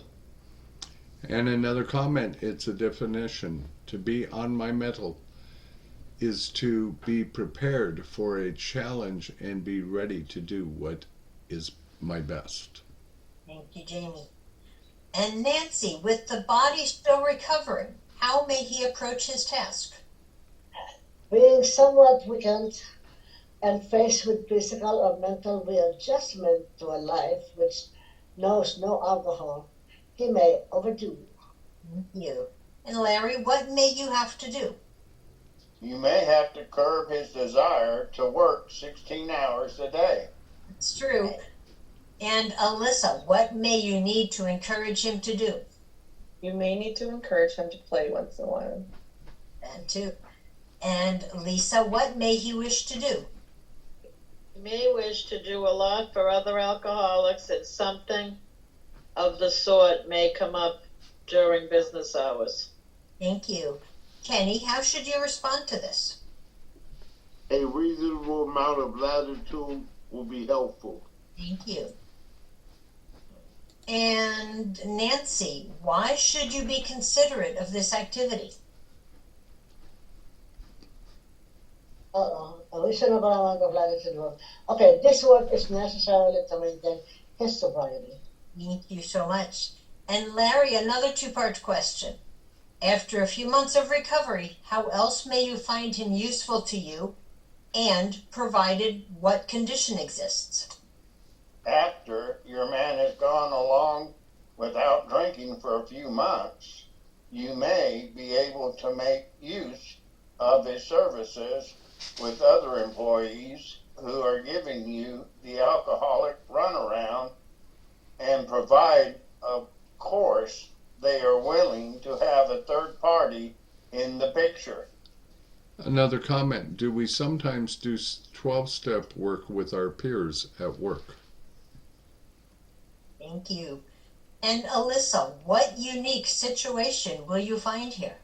And another comment, it's a definition. To be on my mettle is to be prepared for a challenge and be ready to do what is my best. Thank you, Jamie. And Nancy, with the body still recovering, how may he approach his task? Being somewhat weakened and faced with physical or mental readjustment to a life which knows no alcohol, he may overdo. Thank you. And Larry, what may you have to do? You may have to curb his desire to work 16 hours a day. It's true. And Alyssa, what may you need to encourage him to do? You may need to encourage him to play once in a while. That too. And Lisa, what may he wish to do? He may wish to do a lot for other alcoholics, and something of the sort may come up during business hours. Thank you. Kenny, how should you respond to this? A reasonable amount of latitude will be helpful. Thank you. And Nancy, why should you be considerate of this activity? A reasonable amount of latitude. Okay, this work is necessarily to maintain his sobriety. Thank you so much. And Larry, another two-part question. After a few months of recovery, how else may you find him useful to you, and provided what condition exists? After your man has gone along without drinking for a few months, you may be able to make use of his services with other employees who are giving you the alcoholic runaround, and provide, of course, they are willing to have a third party in the picture. Another comment, do we sometimes do 12-step work with our peers at work? Thank you. And Alyssa, what unique situation will you find here?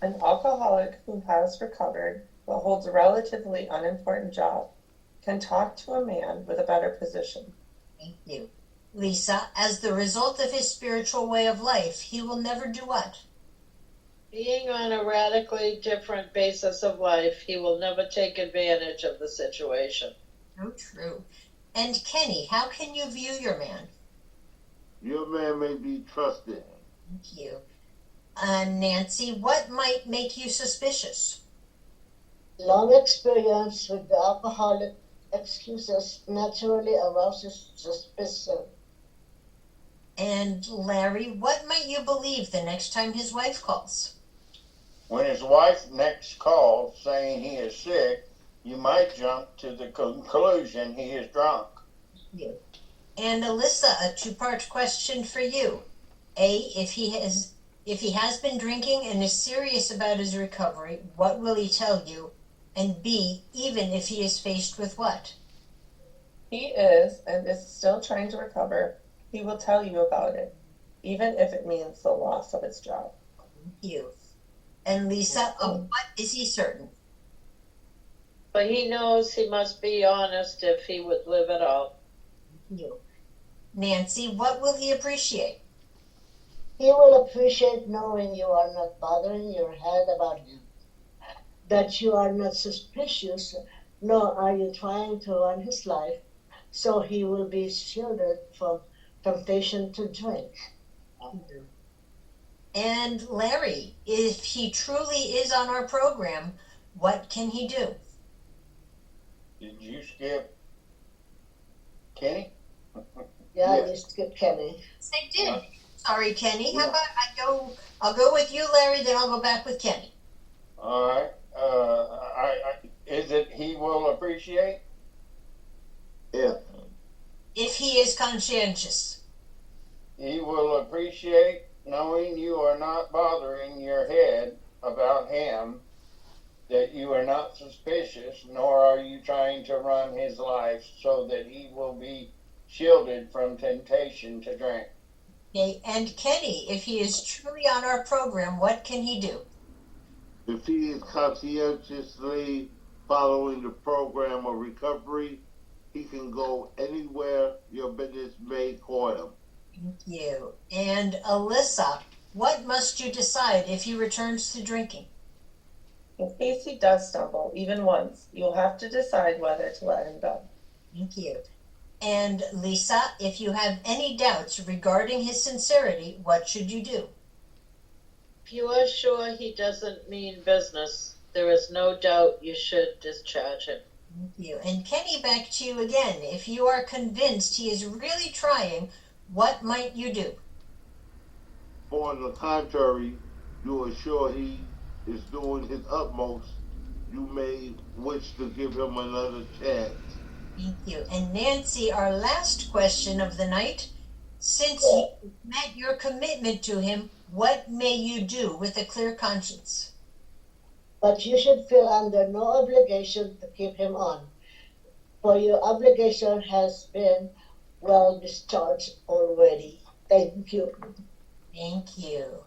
An alcoholic who has recovered but holds a relatively unimportant job can talk to a man with a better position. Thank you. Lisa, as the result of his spiritual way of life, he will never do what? Being on a radically different basis of life, he will never take advantage of the situation. So true. And Kenny, how can you view your man? Your man may be trusted. Thank you. Nancy, what might make you suspicious? Long experience with the alcoholic excuses naturally arouses suspicion. And Larry, what might you believe the next time his wife calls? When his wife next calls saying he is sick, you might jump to the conclusion he is drunk. You. And Alyssa, a two-part question for you. A, if he has been drinking and is serious about his recovery, what will he tell you? And B, even if he is faced with what? He is, and is still trying to recover. He will tell you about it, even if it means the loss of his job. Thank you. And Lisa, of what is he certain? But he knows he must be honest if he would live at all. Thank you. Nancy, what will he appreciate? He will appreciate knowing you are not bothering your head about him, that you are not suspicious, nor are you trying to run his life, so he will be shielded from temptation to drink. And Larry, if he truly is on our program, what can he do? Did you skip Kenny? Yeah, you skip Kenny. Yes, I did. Sorry, Kenny. How Yeah. about I'll go with you, Larry, then I'll go back with Kenny. All right. Is it he will appreciate? If If he is conscientious. He will appreciate knowing you are not bothering your head about him, that you are not suspicious, nor are you trying to run his life, so that he will be shielded from temptation to drink. Okay, and Kenny, if he is truly on our program, what can he do? if he is conscientiously following the program of recovery, he can go anywhere your business may call him. Thank you. And Alyssa, what must you decide if he returns to drinking? In case he does stumble, even once, you'll have to decide whether to let him go. Thank you. And Lisa, if you have any doubts regarding his sincerity, what should you do? If you are sure he doesn't mean business, there is no doubt you should discharge him. Thank you. And Kenny, back to you again. If you are convinced he is really trying, what might you do? On the contrary, you are sure he is doing his utmost, you may wish to give him another chance. Thank you. And Nancy, our last question of the night. Since you met your commitment to him, what may you do with a clear conscience? But you should feel under no obligation to keep him on, for your obligation has been well discharged already. Thank you. Thank you.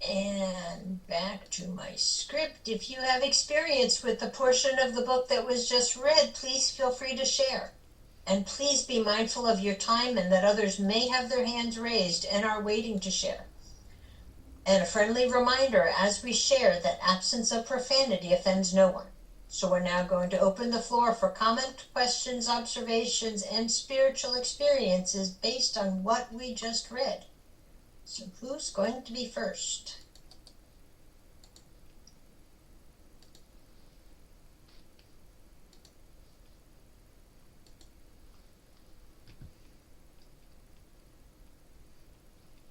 And back to my script. If you have experience with the portion of the book that was just read, please feel free to share. And please be mindful of your time and that others may have their hands raised and are waiting to share. And a friendly reminder as we share that absence of profanity offends no one. So we're now going to open the floor for comment, questions, observations, and spiritual experiences based on what we just read. So who's going to be first?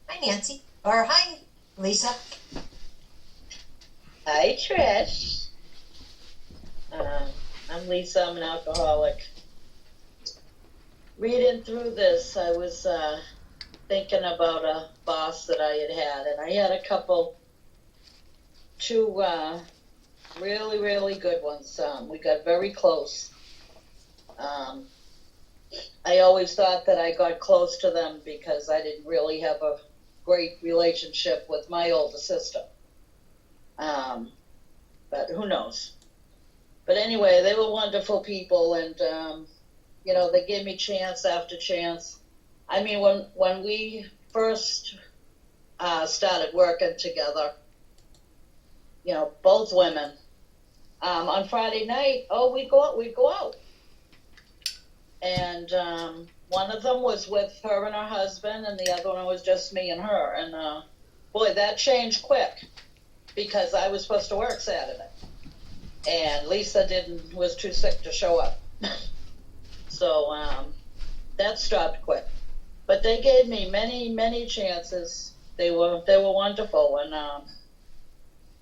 Hi, Nancy. Or hi, Lisa. Hi, Trish. I'm Lisa. I'm an alcoholic. Reading through this, I was thinking about a boss that I had, and I had two really, really good ones. We got very close. I always thought that I got close to them because I didn't really have a great relationship with my older sister. But who knows? But anyway, they were wonderful people, and they gave me chance after chance. I mean, when we first started working together, both women, on Friday night, we'd go out. And one of them was with her and her husband, and the other one was just me and her. And boy, that changed quick because I was supposed to work Saturday, and Lisa was too sick to show up. So that stopped quick. But they gave me many, many chances. They were wonderful, and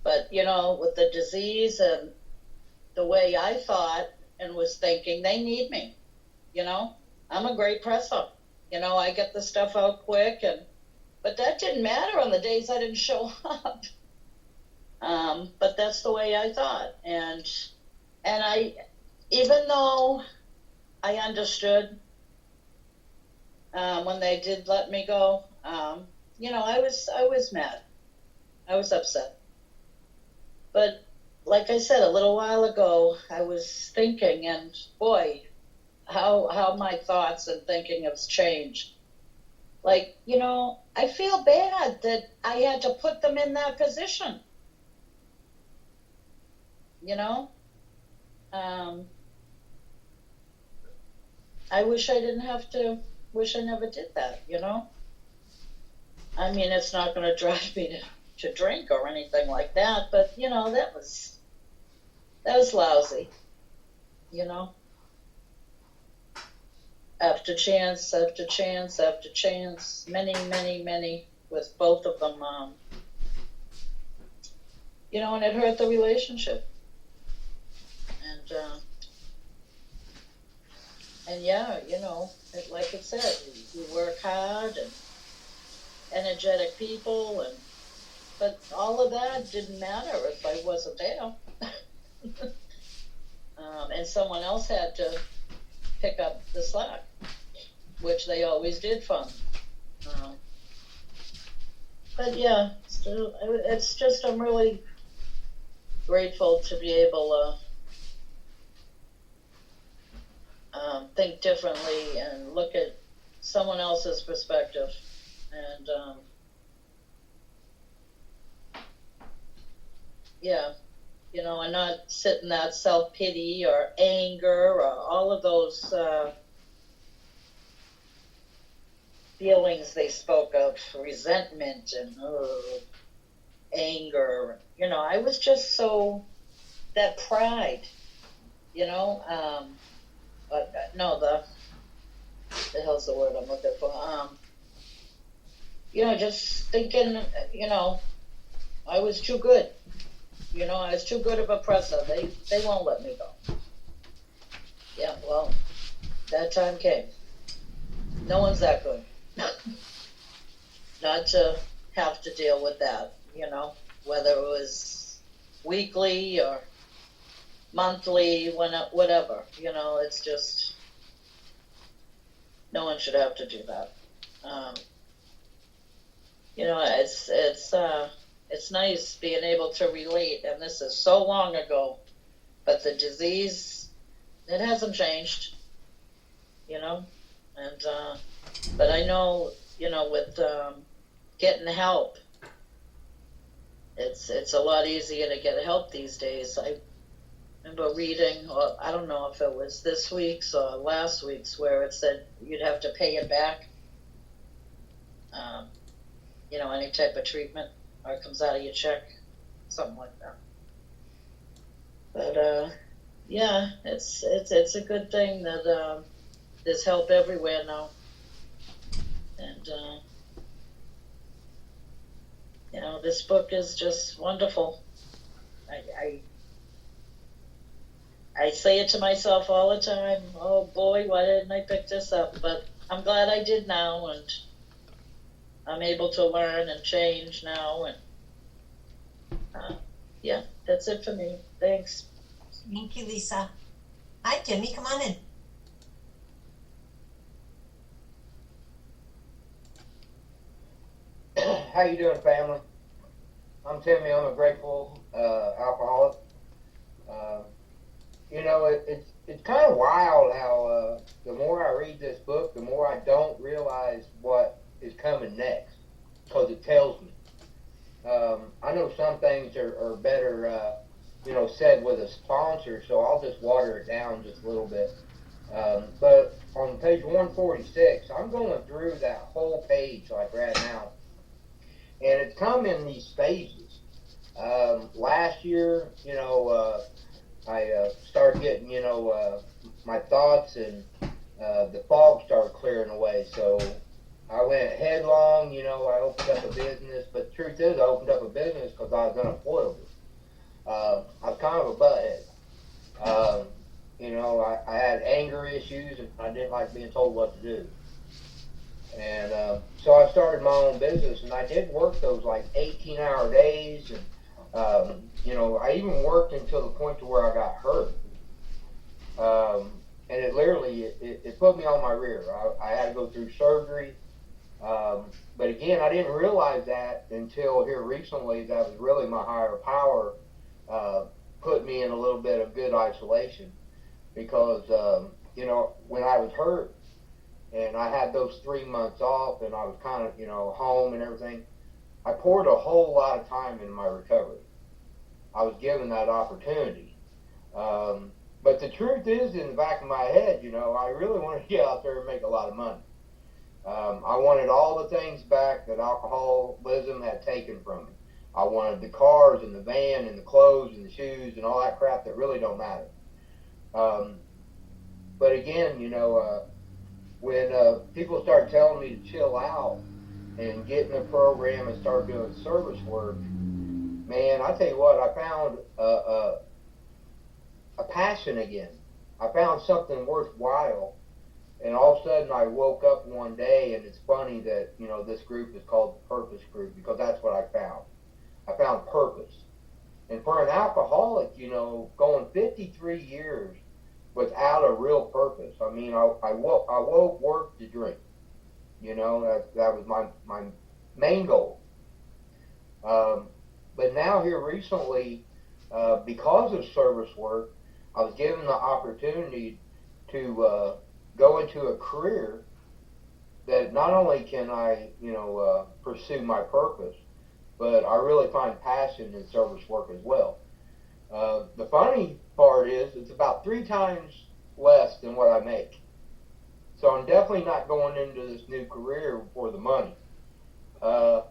but with the disease and the way I thought and was thinking, they need me. I'm a great presser. I get the stuff out quick, but that didn't matter on the days I didn't show up. But that's the way I thought, and I, even though I understood when they did let me go, I was mad. I was upset. But like I said a little while ago, I was thinking, and boy, how my thoughts and thinking have changed. Like, I feel bad that I had to put them in that position. I wish I didn't have to, wish I never did that, I mean, it's not going to drive me to drink or anything like that, but, that was lousy, after chance after chance after chance, many, with both of them, and it hurt the relationship. And yeah, like it said, we work hard and energetic people, but all of that didn't matter if I wasn't there. And someone else had to pick up the slack, which they always did for me. But yeah, still, it's just, I'm really grateful to be able to think differently and look at someone else's perspective. And yeah, and not sit in that self-pity or anger or all of those feelings they spoke of, resentment and anger. I was just so, that pride, no, the hell's the word I'm looking for? Just thinking, I was too good. I was too good of a presser. They won't let me go. Yeah, well, that time came. No one's that good. Not to have to deal with that, whether it was weekly or monthly, whatever, it's just, no one should have to do that. It's nice being able to relate, and this is so long ago, but the disease, it hasn't changed, and, but I know, with getting help, it's a lot easier to get help these days. I remember reading, or I don't know if it was this week's or last week's, where it said you'd have to pay it back, any type of treatment, or it comes out of your check, something like that. But yeah, it's a good thing that there's help everywhere now, and this book is just wonderful. I say it to myself all the time. Oh boy, why didn't I pick this up? But I'm glad I did now, and I'm able to learn and change now, and yeah, that's it for me. Thanks. Thank you, Lisa. Hi, Timmy, come on in. How you doing, family? I'm Timmy. I'm a grateful alcoholic. It's kind of wild how the more I read this book, the more I don't realize what is coming next, because it tells me. I know some things are better, said with a sponsor, so I'll just water it down just a little bit. But on page 146, I'm going through that whole page like right now, and it's come in these phases. Last year, I started getting, my thoughts, and the fog started clearing away. So I went headlong, I opened up a business. But the truth is, I opened up a business because I was unemployable. I was kind of a butthead. I had anger issues, and I didn't like being told what to do. And so I started my own business, and I did work those like 18-hour days, and I even worked until the point to where I got hurt. And it literally, it put me on my rear. I had to go through surgery. But again, I didn't realize that until here recently, that was really my higher power put me in a little bit of good isolation. Because, when I was hurt and I had those 3 months off and I was kind of, home and everything, I poured a whole lot of time into my recovery. I was given that opportunity. But the truth is, in the back of my head, I really wanted to get out there and make a lot of money. I wanted all the things back that alcoholism had taken from me. I wanted the cars and the van and the clothes and the shoes and all that crap that really don't matter. But again, when people start telling me to chill out and get in the program and start doing service work, man, I tell you what, I found a passion again. I found something worthwhile, and all of a sudden I woke up one day, and it's funny that, you know, this group is called the Purpose Group, because that's what I found. I found purpose. And for an alcoholic, you know, going 53 years without a real purpose. I mean, I woke work to drink. You know, that was my main goal. But now here recently, because of service work, I was given the opportunity to go into a career that not only can I, you know, pursue my purpose, but I really find passion in service work as well. The funny part is it's about 3 times less than what I make. So I'm definitely not going into this new career for the money. I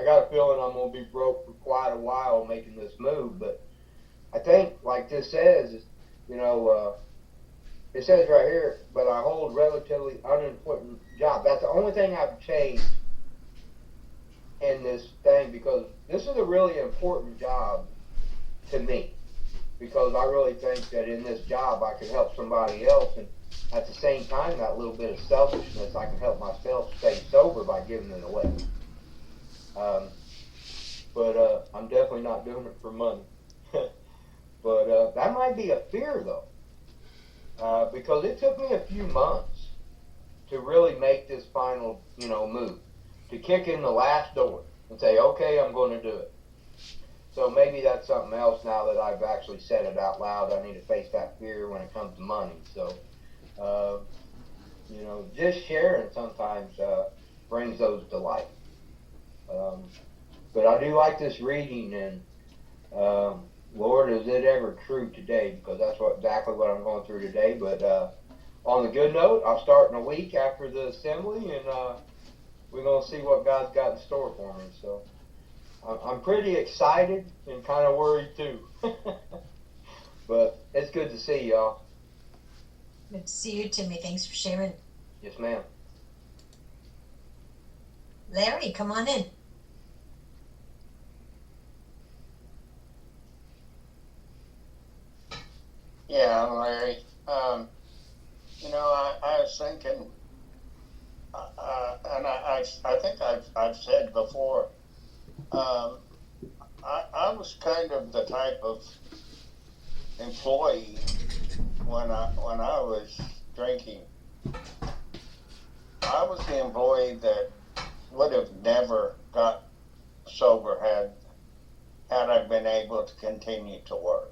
got a feeling I'm going to be broke for quite a while making this move, but I think, like this says, you know, it says right here, but I hold relatively unimportant job. That's the only thing I've changed in this thing, because this is a really important job to me, because I really think that in this job I can help somebody else, and at the same time, that little bit of selfishness, I can help myself stay sober by giving it away. But I'm definitely not doing it for money. But that might be a fear, though, because it took me a few months to really make this final, you know, move, to kick in the last door and say, okay, I'm going to do it. So maybe that's something else now that I've actually said it out loud. I need to face that fear when it comes to money. So, you know, just sharing sometimes brings those to life. But I do like this reading, and Lord, is it ever true today? Because that's exactly what I'm going through today. But on the good note, I'll start in a week after the assembly, and we're going to see what God's got in store for me. So I'm pretty excited and kind of worried too. But it's good to see y'all. Good to see you, Timmy. Thanks for sharing. Yes, ma'am. Larry, come on in. Yeah, Larry. You know, I was thinking, and I think I've said before, I was kind of the type of employee when I was drinking. I was the employee that would have never got sober had I been able to continue to work.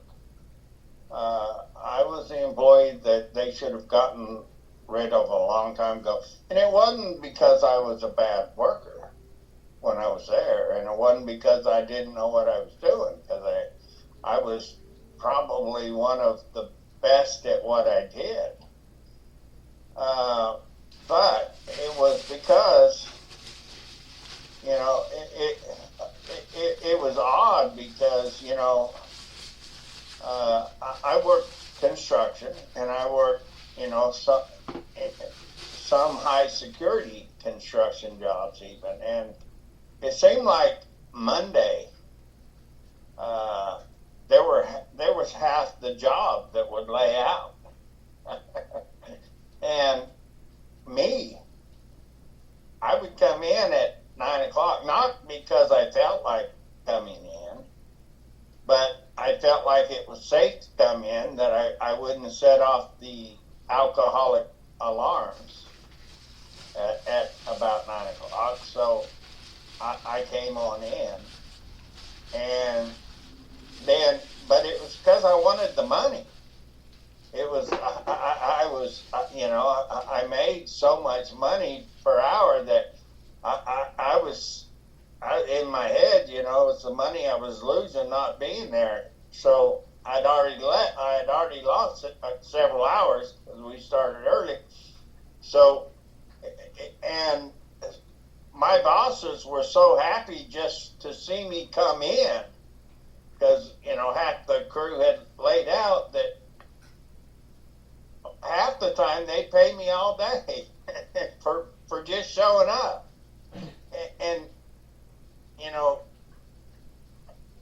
I was the employee that they should have gotten rid of a long time ago. And it wasn't because I was a bad worker when I was there, and it wasn't because I didn't know what I was doing, because I was probably one of the best at what I did. But it was because, you know, it was odd because, you know, I worked construction, and I worked, you know, some high security construction jobs even, and it seemed like Monday there was half the job that would lay out. And me, I would come in at 9 o'clock, not because I felt like coming in, but I felt like it was safe to come in, that I wouldn't set off the alcoholic alarms at about 9 o'clock. So I came on in, and then, but it was because I wanted the money. It was, I was, you know, I made so much money per hour that I was, in my head, you know, it's the money I was losing not being there. So I had already lost several hours because we started early. So, and my bosses were so happy just to see me come in, because, you know, half the crew had laid out, that half the time they pay me all day. for just showing up. And you know,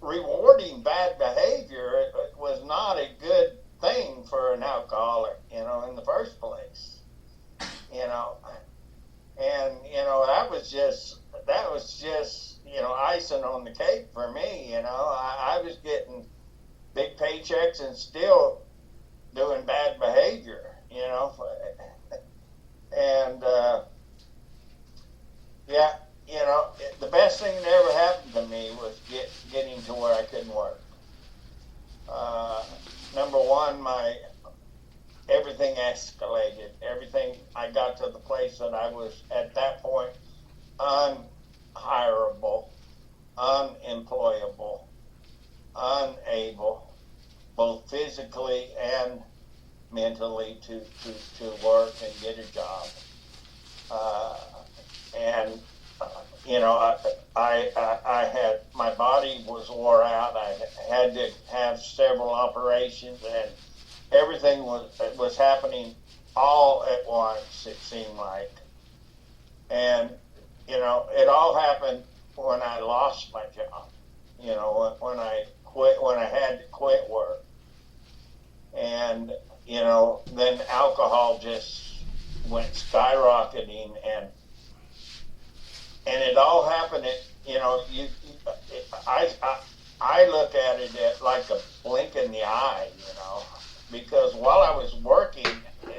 rewarding bad behavior was not a good thing for an alcoholic, you know, in the first place. You know, and you know, that was just, you know, icing on the cake for me. You know, I was getting big paychecks and still doing bad behavior, you know. And yeah, you know, the best thing that ever happened to me was getting to where I couldn't work. Number one, everything escalated. I got to the place that I was at that point unhireable, unemployable, unable, both physically and mentally, to work and get a job. And you know, I had, my body was wore out. I had to have several operations, and everything was happening all at once, it seemed like. And you know, it all happened when I lost my job. You know, when I had to quit work. And you know, then alcohol just went skyrocketing, and it all happened at, you know, I look at it like a blink in the eye, you know, because while I was working,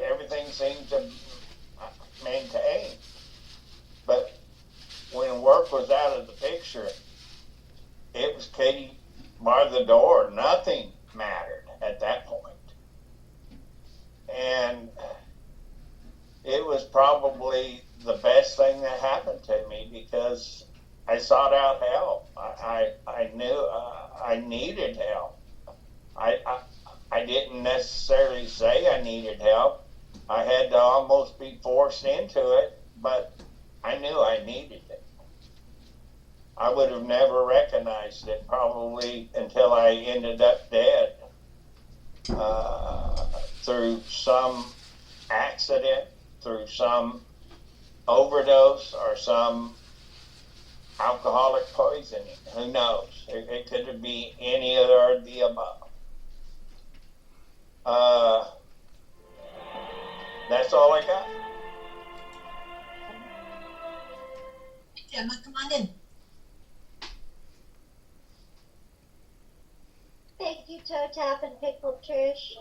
everything seemed to maintain. But when work was out of the picture, it was Katie, bar the door. Nothing mattered at that point. And it was probably the best thing that happened to me, because I sought out help. I knew I needed help. I didn't necessarily say I needed help. I had to almost be forced into it, but I knew I needed it. I would have never recognized it probably until I ended up dead through some accident, through some overdose, or some alcoholic poisoning. Who knows? It could be any other of the above. That's all I got. Gemma, come on in. Thank you, Toe Tap and Pickle Trish.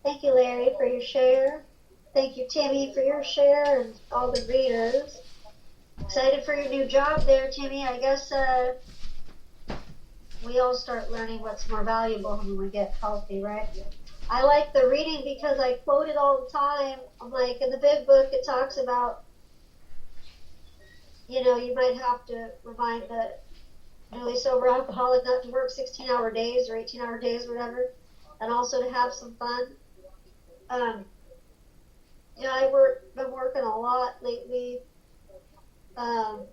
Thank you, Larry, for your share. Thank you, Timmy, for your share, and all the readers. Excited for your new job there, Timmy. I guess we all start learning what's more valuable when we get healthy, right? I like the reading because I quote it all the time. I'm like, in the big book, it talks about, you know, you might have to remind the newly sober alcoholic not to work 16-hour days or 18-hour days, whatever, and also to have some fun. Yeah, I've been working a lot lately, but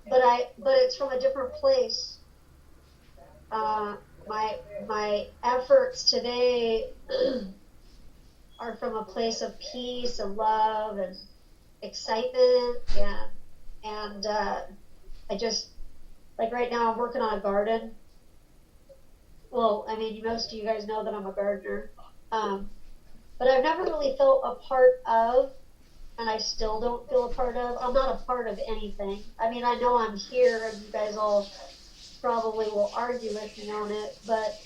it's from a different place. My efforts today are from a place of peace and love and excitement, and I just, like right now I'm working on a garden. Well, I mean, most of you guys know that I'm a gardener, but I've never really felt a part of, and I still don't feel a part of. I'm not a part of anything. I mean, I know I'm here, and you guys all probably will argue with me on it, but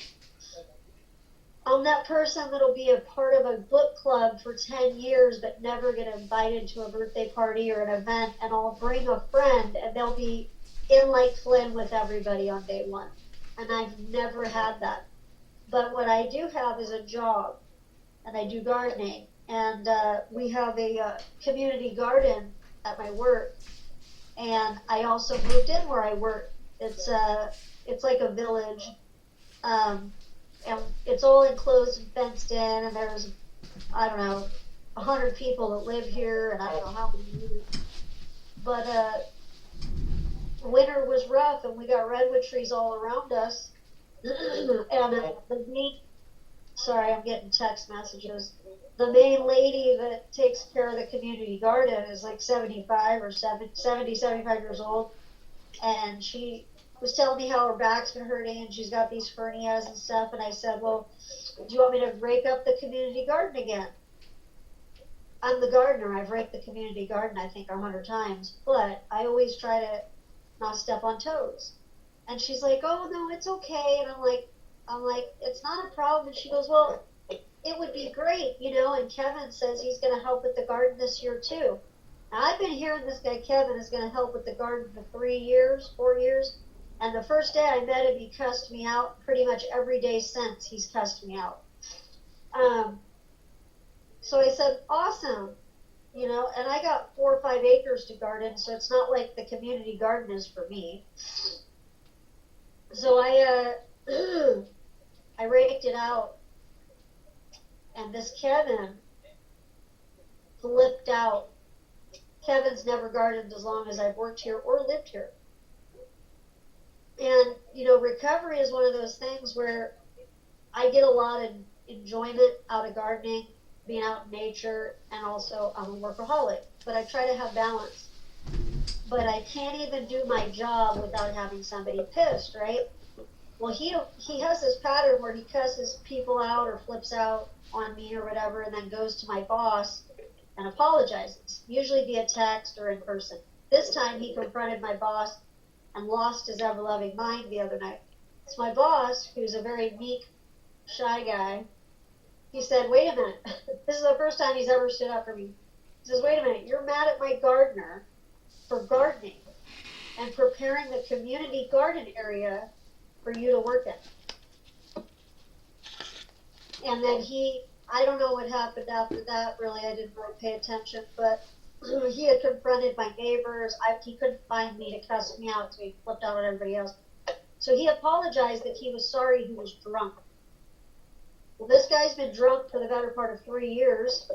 I'm that person that'll be a part of a book club for 10 years but never get invited to a birthday party or an event, and I'll bring a friend and they'll be in like Flynn with everybody on day one. And I've never had that. But what I do have is a job, and I do gardening, and we have a community garden at my work, and I also moved in where I work. It's like a village, and it's all enclosed and fenced in, and there's, I don't know, 100 people that live here, and I don't know how many years. But winter was rough, and we got redwood trees all around us, and sorry, I'm getting text messages. the main lady that takes care of the community garden is like 75 or 75 years old. And she was telling me how her back's been hurting and she's got these hernias and stuff. And I said, well, do you want me to break up the community garden again? I'm the gardener. I've raked the community garden, I think, 100 times. But I always try to not step on toes. And she's like, oh, no, it's okay. And I'm like, it's not a problem. And she goes, well, it would be great, you know, and Kevin says he's going to help with the garden this year too. Now, I've been hearing this guy Kevin is going to help with the garden for 4 years, and the first day I met him, he cussed me out. Pretty much every day since, he's cussed me out. So I said, awesome, you know, and I got 4 or 5 acres to garden, so it's not like the community garden is for me. So I raked it out. And this Kevin flipped out. Kevin's never gardened as long as I've worked here or lived here. And, you know, recovery is one of those things where I get a lot of enjoyment out of gardening, being out in nature, and also I'm a workaholic. But I try to have balance. But I can't even do my job without having somebody pissed, right? Well, he has this pattern where he cusses people out or flips out on me or whatever, and then goes to my boss and apologizes, usually via text or in person. This time he confronted my boss and lost his ever-loving mind the other night. So my boss, who's a very meek, shy guy, he said, wait a minute, this is the first time he's ever stood up for me. He says, wait a minute, you're mad at my gardener for gardening and preparing the community garden area for you to work in. And then I don't know what happened after that, really, I didn't really pay attention, but he had confronted my neighbors. He couldn't find me to cuss me out, so he flipped out on everybody else. So he apologized that he was sorry he was drunk. Well, this guy's been drunk for the better part of 3 years,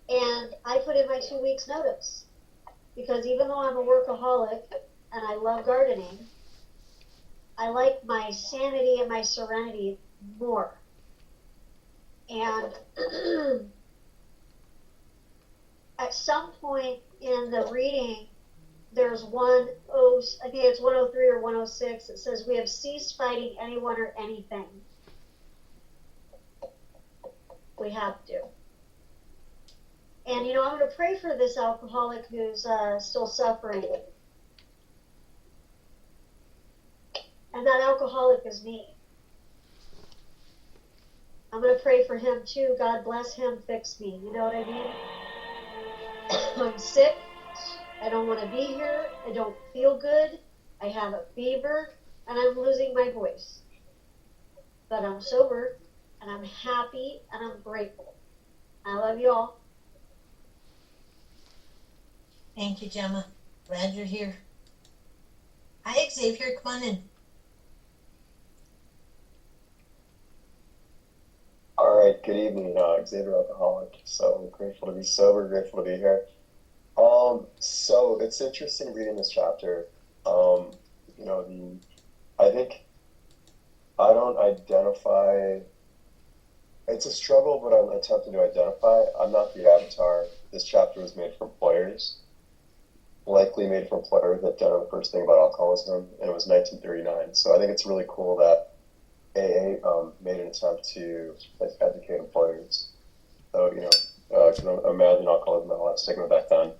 and I put in my 2 weeks notice. Because even though I'm a workaholic and I love gardening, I like my sanity and my serenity more. And at some point in the reading, there's I think it's 103 or 106, it says, we have ceased fighting anyone or anything. We have to. And, you know, I'm going to pray for this alcoholic who's still suffering. And that alcoholic is me. I'm going to pray for him too. God bless him, fix me. You know what I mean? I'm sick. I don't want to be here. I don't feel good. I have a fever, and I'm losing my voice. But I'm sober, and I'm happy, and I'm grateful. I love you all. Thank you, Gemma. Glad you're here. Hi, Xavier. Come on in. All right, good evening, Xavier Alcoholic. So grateful to be sober, grateful to be here. So it's interesting reading this chapter. You know, I think I don't identify. It's a struggle, but I'm attempting to identify. I'm not the avatar. This chapter was made for employers, likely made for employers that don't know the first thing about alcoholism, and it was 1939. So I think it's really cool that AA made an attempt to educate employers. So, you know, can imagine alcoholism had a lot of stigma back then.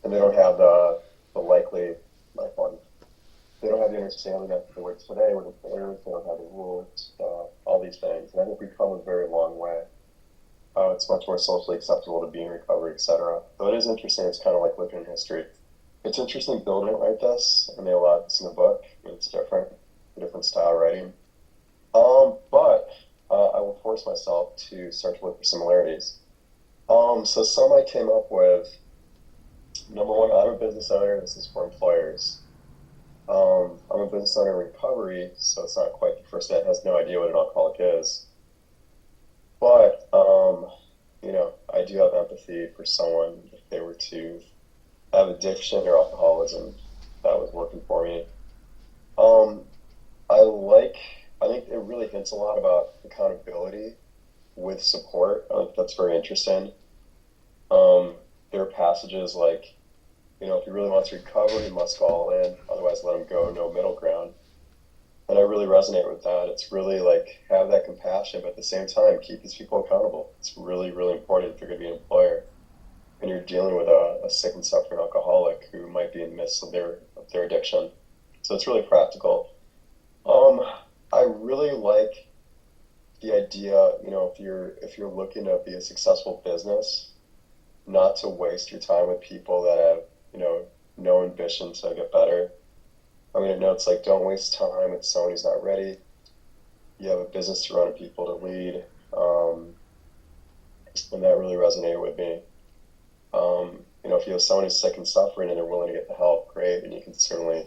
And they don't have the likely, they don't have the understanding that the works today with employers, they don't have the rules, all these things. And I think we've come a very long way. It's much more socially acceptable to be in recovery, etc. So it is interesting. It's kind of like looking in history. It's interesting building it like this, and they allow this in the book. It's different, a different style of writing. But I will force myself to start to look for similarities. So some I came up with. Number one, I'm a business owner. This is for employers. I'm a business owner in recovery, so it's not quite the first that has no idea what an alcoholic is. But, you know, I do have empathy for someone if they were to have addiction or alcoholism. That was working for me. I think it really hints a lot about accountability with support. I think that's very interesting. There are passages like, if he really wants to recover, he must go all in, otherwise let him go, no middle ground. And I really resonate with that. It's really like, have that compassion, but at the same time, keep these people accountable. It's really, really important if you're going to be an employer and you're dealing with a sick and suffering alcoholic who might be in the midst of their addiction. So it's really practical. I really like the idea, if you're looking to be a successful business, not to waste your time with people that have, no ambition to get better. I mean, it notes like, don't waste time with someone who's not ready. You have a business to run and people to lead. And that really resonated with me. If you have someone who's sick and suffering and they're willing to get the help, great, and you can certainly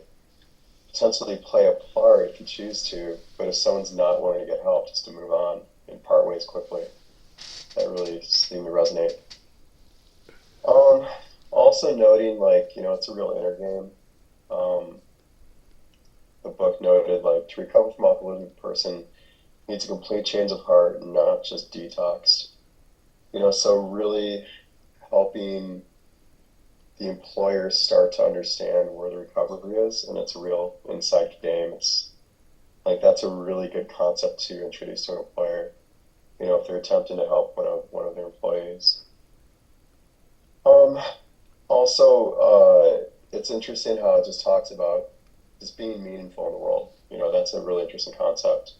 potentially play a part if you choose to. But if someone's not willing to get help, just to move on and part ways quickly. That really seemed to resonate. Also noting, it's a real inner game. The book noted, to recover from alcoholism, a person needs a complete change of heart, not just detox. So really helping the employers start to understand where the recovery is, and it's a real inside game. It's that's a really good concept to introduce to an employer, if they're attempting to help one of their employees. Also, it's interesting how it just talks about just being meaningful in the world. That's a really interesting concept.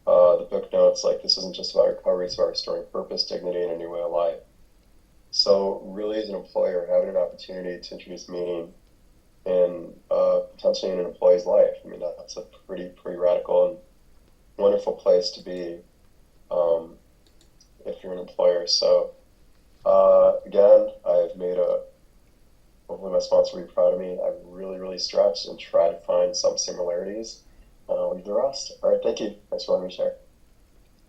The book notes, this isn't just about recovery, it's about restoring purpose, dignity, and a new way of life. So really, as an employer, having an opportunity to introduce meaning and potentially in an employee's life, that's a pretty radical and wonderful place to be if you're an employer. So again, hopefully my sponsor will be proud of me. I've really stretched and tried to find some similarities. Leave the rest. All right, thank you. Thanks for letting me share.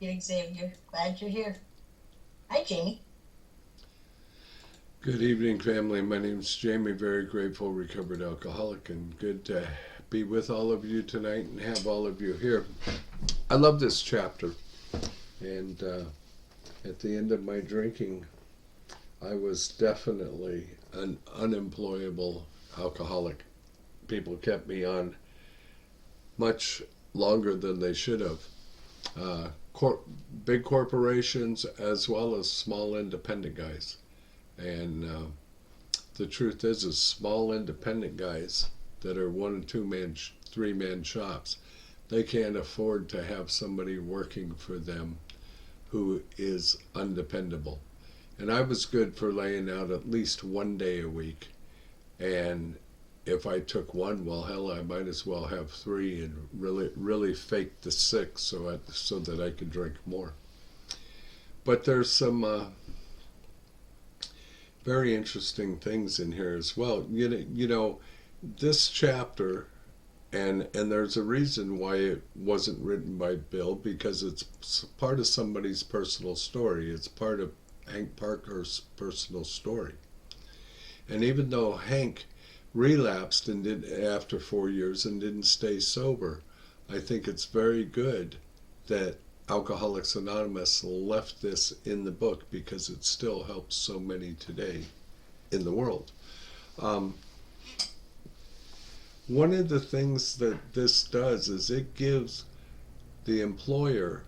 Yeah, Xavier. Glad you're here. Hi, Jamie. Good evening, family. My name is Jamie, very grateful recovered alcoholic, and good to be with all of you tonight and have all of you here. I love this chapter, and at the end of my drinking, I was definitely an unemployable alcoholic. People kept me on much longer than they should have. Big corporations as well as small independent guys. And the truth is small independent guys that are 1 and 2 man, 3 man shops, they can't afford to have somebody working for them who is undependable. And I was good for laying out at least 1 day a week. And if I took 1, well, hell, I might as well have 3 and really fake the 6 so that I could drink more. But there's some very interesting things in here as well. This chapter, and there's a reason why it wasn't written by Bill, because it's part of somebody's personal story. It's part of Hank Parker's personal story. And even though Hank relapsed and after 4 years and didn't stay sober, I think it's very good that Alcoholics Anonymous left this in the book, because it still helps so many today in the world. One of the things that this does is it gives the employer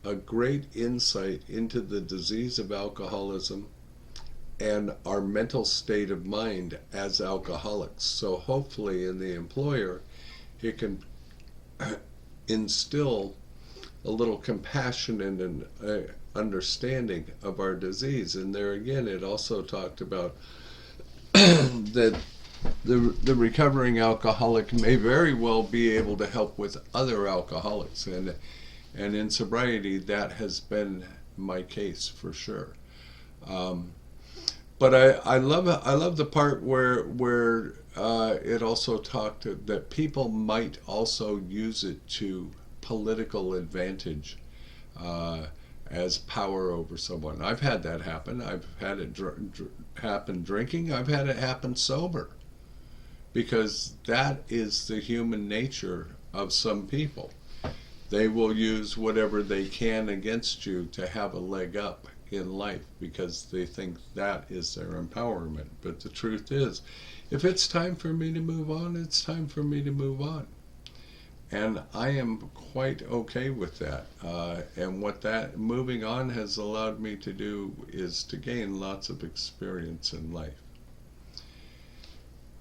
a great insight into the disease of alcoholism and our mental state of mind as alcoholics. So hopefully in the employer, it can instill a little compassion and an understanding of our disease. And there again, it also talked about that the recovering alcoholic may very well be able to help with other alcoholics. And in sobriety, that has been my case for sure. But I love the part where it also talked that people might also use it to political advantage as power over someone. I've had that happen. I've had it happen drinking. I've had it happen sober, because that is the human nature of some people. They will use whatever they can against you to have a leg up in life because they think that is their empowerment. But the truth is, if it's time for me to move on, it's time for me to move on. And I am quite okay with that. And what that moving on has allowed me to do is to gain lots of experience in life.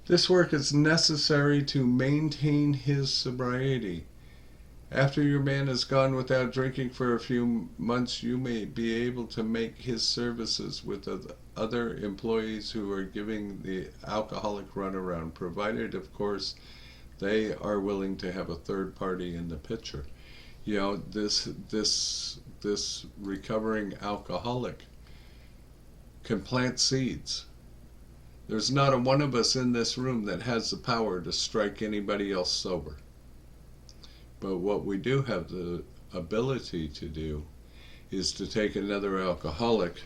This work is necessary to maintain his sobriety. After your man has gone without drinking for a few months, you may be able to make his services with other employees who are giving the alcoholic runaround, provided, of course, they are willing to have a third party in the picture. You know, this recovering alcoholic can plant seeds. There's not a one of us in this room that has the power to strike anybody else sober. But what we do have the ability to do is to take another alcoholic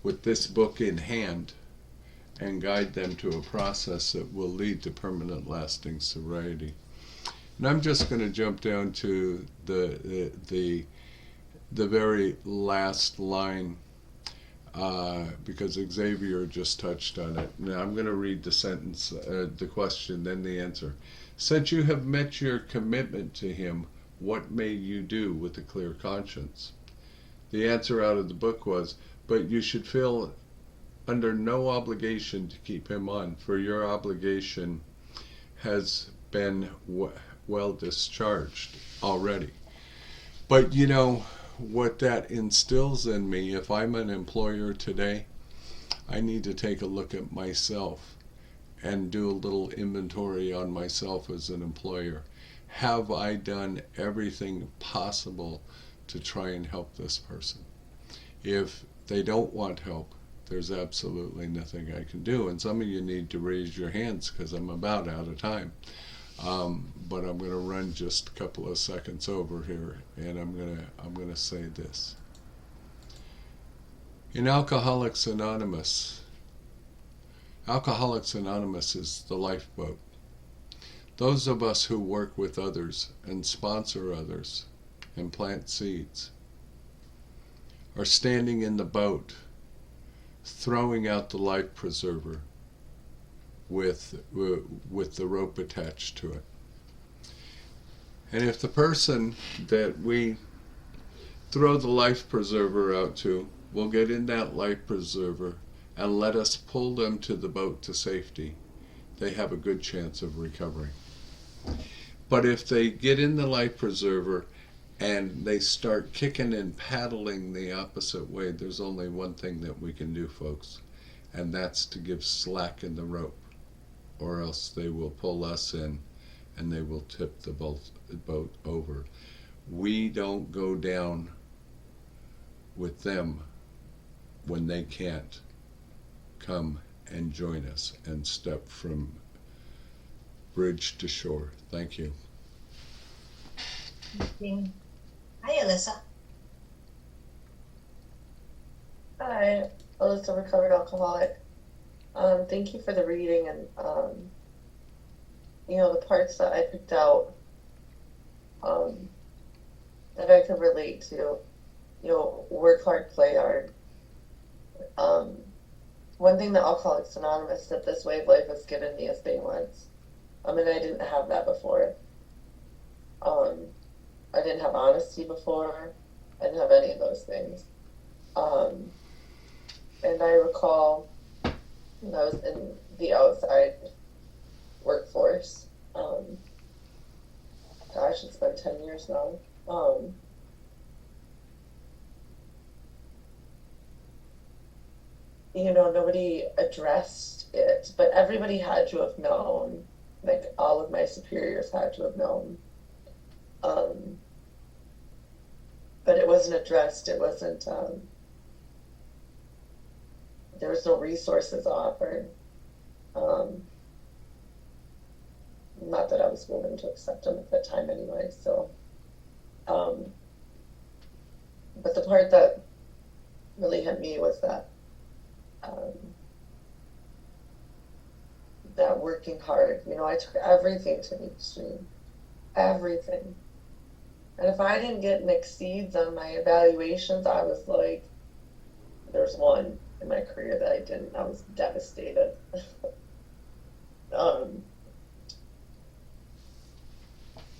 with this book in hand and guide them to a process that will lead to permanent lasting sobriety. And I'm just going to jump down to the very last line because Xavier just touched on it. Now I'm going to read the sentence, the question, then the answer. Since you have met your commitment to him, what may you do with a clear conscience? The answer out of the book was, but you should feel under no obligation to keep him on, for your obligation has been well discharged already. But you know what that instills in me, if I'm an employer today, I need to take a look at myself and do a little inventory on myself as an employer. Have I done everything possible to try and help this person? If they don't want help, there's absolutely nothing I can do. And some of you need to raise your hands because I'm about out of time. But I'm going to run just a couple of seconds over here, and I'm going to say this. In Alcoholics Anonymous is the lifeboat. Those of us who work with others and sponsor others and plant seeds are standing in the boat, throwing out the life preserver with the rope attached to it. And if the person that we throw the life preserver out to will get in that life preserver and let us pull them to the boat to safety, they have a good chance of recovering. But if they get in the life preserver and they start kicking and paddling the opposite way, there's only one thing that we can do, folks, and that's to give slack in the rope, or else they will pull us in and they will tip the boat over. We don't go down with them when they can't come and join us and step from bridge to shore. Thank you. Thank you. Hi, Alyssa. Hi, Alyssa, recovered alcoholic. Thank you for the reading and the parts that I picked out that I could relate to. Work hard, play hard. One thing that Alcoholics Anonymous said this way of life has given me is balance. I didn't have that before. I didn't have honesty before. I didn't have any of those things. And I recall when I was in the outside workforce, gosh, it's been 10 years now. Nobody addressed it, but everybody had to have known. Like, all of my superiors had to have known. But it wasn't addressed. It wasn't, there was no resources offered. Not that I was willing to accept them at that time anyway, so. But the part that really hit me was that that working hard. I took everything to the extreme. Everything. And if I didn't get mixed seeds on my evaluations, I was like, there's one in my career that I didn't. I was devastated. And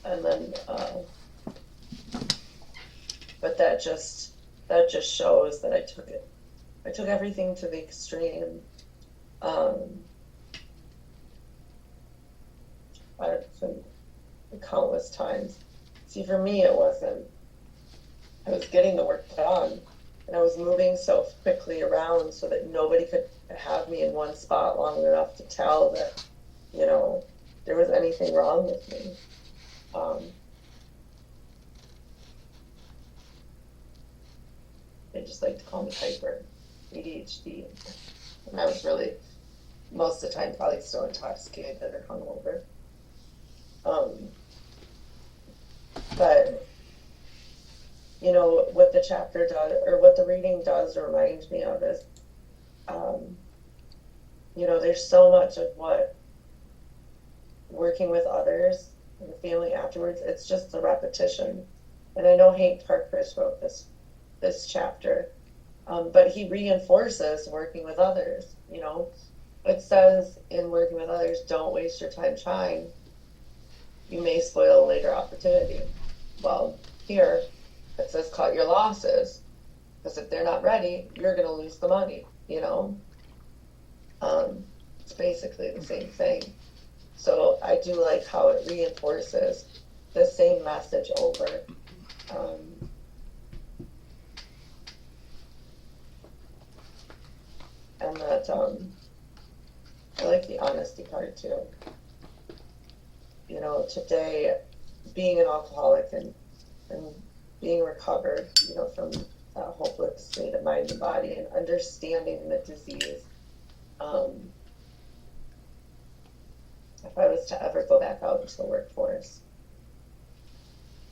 then, but that just shows that I took everything to the extreme. Countless times. See, for me, it wasn't. I was getting the work done, and I was moving so quickly around so that nobody could have me in one spot long enough to tell that, there was anything wrong with me. They just like to call me hyper, ADHD. And I was really, most of the time, probably so intoxicated or hungover. But, what the chapter does, or what the reading does remind me of is, there's so much of what working with others and the family afterwards, it's just a repetition. And I know Hank Parkhurst wrote this chapter, but he reinforces working with others. It says in working with others, don't waste your time trying. You may spoil a later opportunity. Well, here it says cut your losses, because if they're not ready, you're going to lose the money. It's basically the same thing. So I do like how it reinforces the same message over. And that I like the honesty part too. Today, being an alcoholic and being recovered, from a hopeless state of mind and body, and understanding the disease. If I was to ever go back out into the workforce,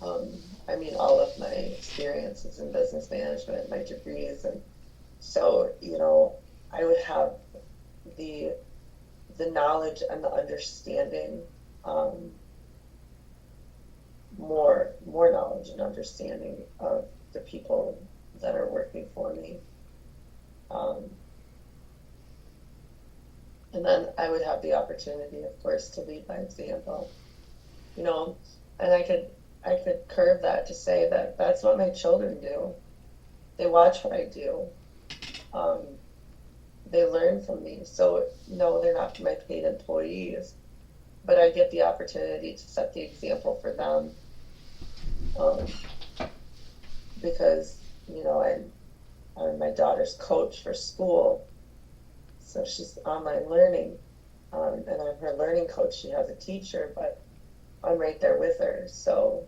all of my experiences in business management, my degrees, and so, I would have the knowledge and the understanding, more knowledge and understanding of the people that are working for me. And then I would have the opportunity, of course, to lead by example, and I could curve that to say that that's what my children do. They watch what I do. They learn from me. So no, they're not my paid employees, but I get the opportunity to set the example for them. Because, I'm my daughter's coach for school. So she's online learning. And I'm her learning coach. She has a teacher, but I'm right there with her. So,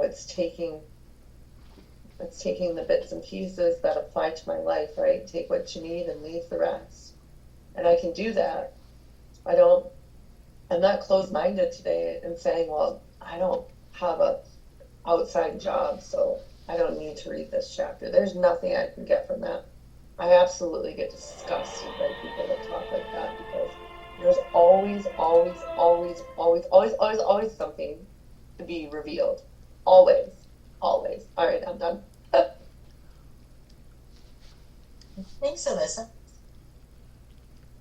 it's taking the bits and pieces that apply to my life, right? Take what you need and leave the rest. And I can do that. I'm not closed-minded today and saying, well, I don't have a outside job, so I don't need to read this chapter. There's nothing I can get from that. I absolutely get disgusted by people that talk like that, because there's always something to be revealed. Always. All right, I'm done. Thanks, Alyssa.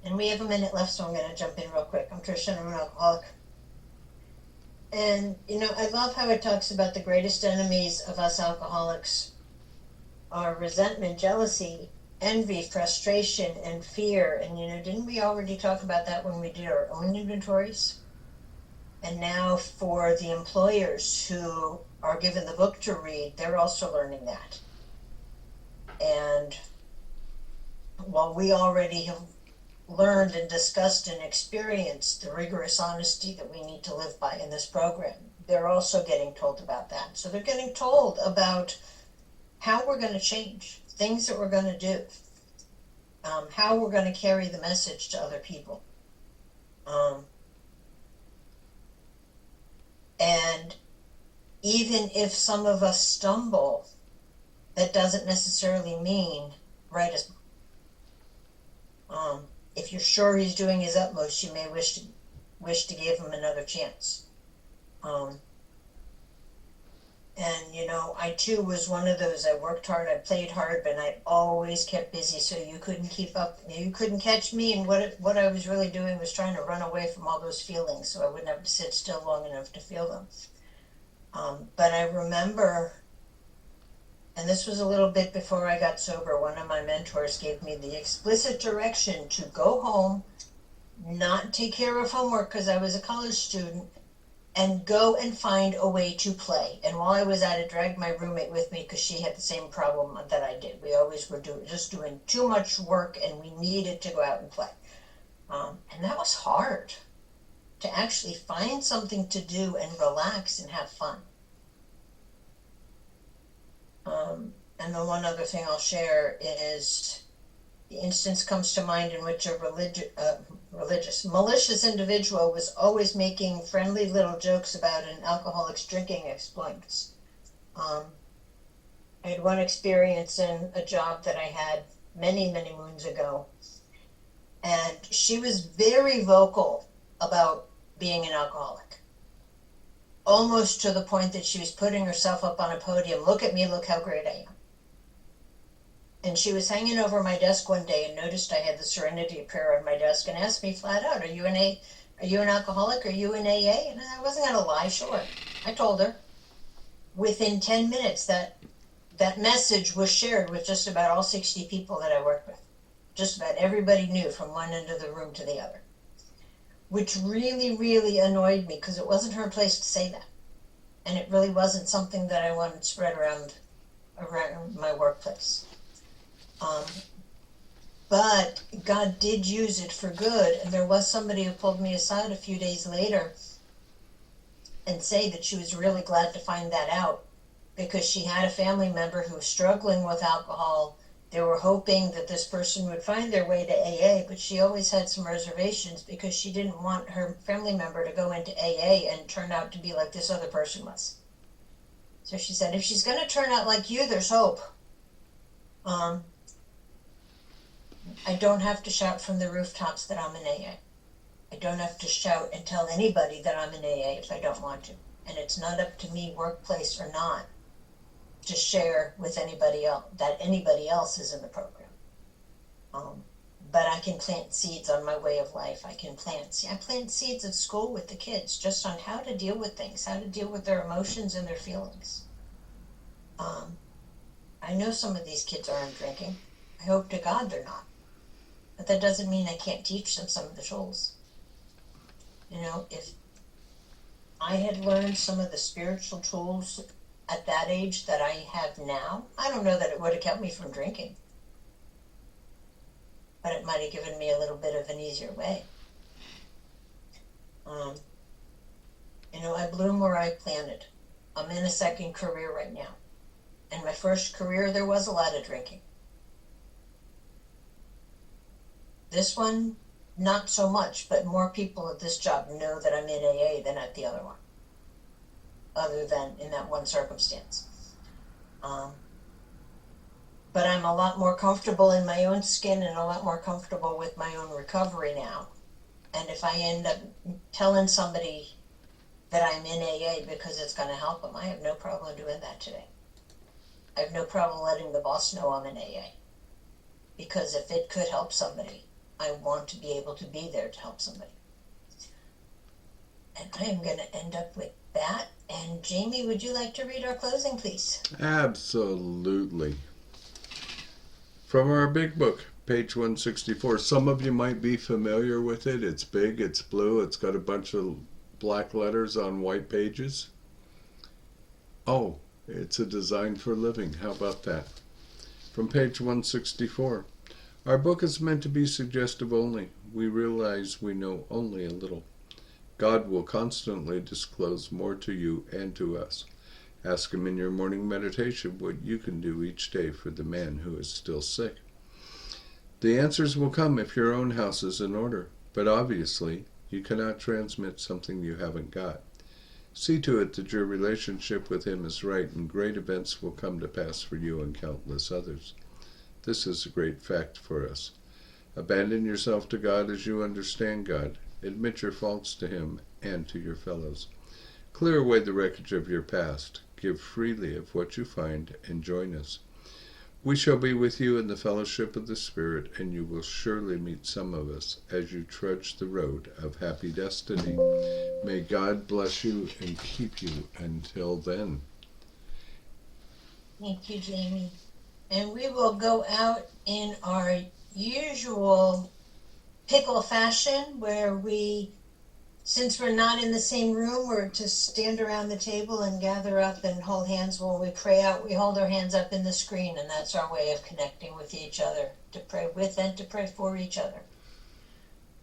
And we have a minute left, so I'm going to jump in real quick. I'm Tricia, and I'm an alcoholic. And, I love how it talks about the greatest enemies of us alcoholics are resentment, jealousy, envy, frustration, and fear. And, didn't we already talk about that when we did our own inventories? And now for the employers who are given the book to read, they're also learning that. And while we already have learned and discussed and experienced the rigorous honesty that we need to live by in this program, they're also getting told about that. So they're getting told about how we're going to change, things that we're going to do, how we're going to carry the message to other people. And even if some of us stumble, that doesn't necessarily mean write us. If you're sure he's doing his utmost, you may wish to give him another chance. I too was one of those. I worked hard, I played hard, but I always kept busy, so you couldn't keep up. You couldn't catch me, and what I was really doing was trying to run away from all those feelings, so I wouldn't have to sit still long enough to feel them. But I remember, and this was a little bit before I got sober, one of my mentors gave me the explicit direction to go home, not take care of homework because I was a college student, and go and find a way to play. And while I was at it, dragged my roommate with me because she had the same problem that I did. We always were just doing too much work, and we needed to go out and play. And that was hard, to actually find something to do and relax and have fun. And the one other thing I'll share is the instance comes to mind in which a malicious individual was always making friendly little jokes about an alcoholic's drinking exploits. I had one experience in a job that I had many, many moons ago, and she was very vocal about being an alcoholic. Almost to the point that she was putting herself up on a podium. Look at me, look how great I am. And she was hanging over my desk one day and noticed I had the Serenity Prayer on my desk and asked me flat out, are you an alcoholic? Are you in AA? And I wasn't going to lie, sure. I told her. Within 10 minutes, that message was shared with just about all 60 people that I worked with. Just about everybody knew from one end of the room to the other. Which really, really annoyed me because it wasn't her place to say that. And it really wasn't something that I wanted spread around my workplace. But God did use it for good, and there was somebody who pulled me aside a few days later and say that she was really glad to find that out because she had a family member who was struggling with alcohol. They were hoping that this person would find their way to AA, but she always had some reservations because she didn't want her family member to go into AA and turn out to be like this other person was. So she said, if she's going to turn out like you, there's hope. I don't have to shout from the rooftops that I'm in AA. I don't have to shout and tell anybody that I'm in AA if I don't want to. And it's not up to me, workplace or not, to share with anybody else that anybody else is in the program. But I can plant seeds on my way of life. I plant seeds at school with the kids just on how to deal with things, how to deal with their emotions and their feelings. I know some of these kids aren't drinking. I hope to God they're not. But that doesn't mean I can't teach them some of the tools. If I had learned some of the spiritual tools at that age that I have now, I don't know that it would have kept me from drinking. But it might have given me a little bit of an easier way. I bloom where I planted. I'm in a second career right now. In my first career, there was a lot of drinking. This one, not so much, but more people at this job know that I'm in AA than at the other one, other than in that one circumstance. But I'm a lot more comfortable in my own skin and a lot more comfortable with my own recovery now. And if I end up telling somebody that I'm in AA because it's going to help them, I have no problem doing that today. I have no problem letting the boss know I'm in AA. Because if it could help somebody, I want to be able to be there to help somebody. And I am going to end up with that. And Jamie, would you like to read our closing, please? Absolutely. From our big book, page 164. Some of you might be familiar with it. It's big, it's blue, it's got a bunch of black letters on white pages. Oh, it's a design for living. How about that? From page 164. Our book is meant to be suggestive only. We realize we know only a little. God will constantly disclose more to you and to us. Ask Him in your morning meditation what you can do each day for the man who is still sick. The answers will come if your own house is in order, but obviously you cannot transmit something you haven't got. See to it that your relationship with Him is right, and great events will come to pass for you and countless others. This is a great fact for us. Abandon yourself to God as you understand God. Admit your faults to Him and to your fellows. Clear away the wreckage of your past. give freely of what you find, and join us. We shall be with you in the fellowship of the Spirit, and you will surely meet some of us as you trudge the road of happy destiny. May God bless you and keep you until then. Thank you, Jamie. And we will go out in our usual pickle fashion, where we, since we're not in the same room, we're to stand around the table and gather up and hold hands. When we pray out, we hold our hands up in the screen, and that's our way of connecting with each other, to pray with and to pray for each other.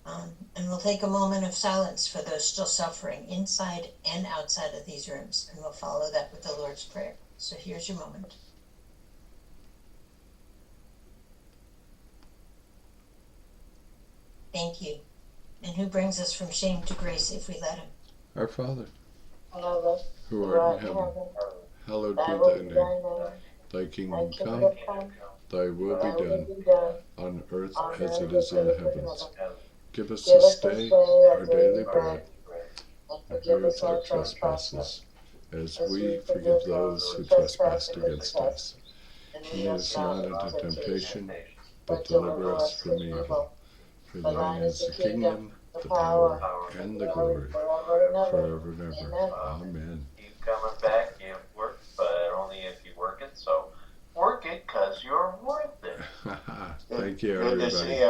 And we'll take a moment of silence for those still suffering inside and outside of these rooms, and we'll follow that with the Lord's Prayer. So here's your moment. Thank you. And who brings us from shame to grace if we let him? Our Father, Father, who art in heaven, hallowed be thy name. Thy kingdom come, thy will be done, on earth as it is in the heavens. Give us this day our daily bread, and forgive us our trespasses, as we forgive those who trespass against us. Lead us not into temptation, but deliver us from evil. For thine is the kingdom, the power, and the glory, forever and ever. Amen. Keep coming back. You work, but only if you work it. So work it, because you're worth it. Thank you, Good to everybody. see you.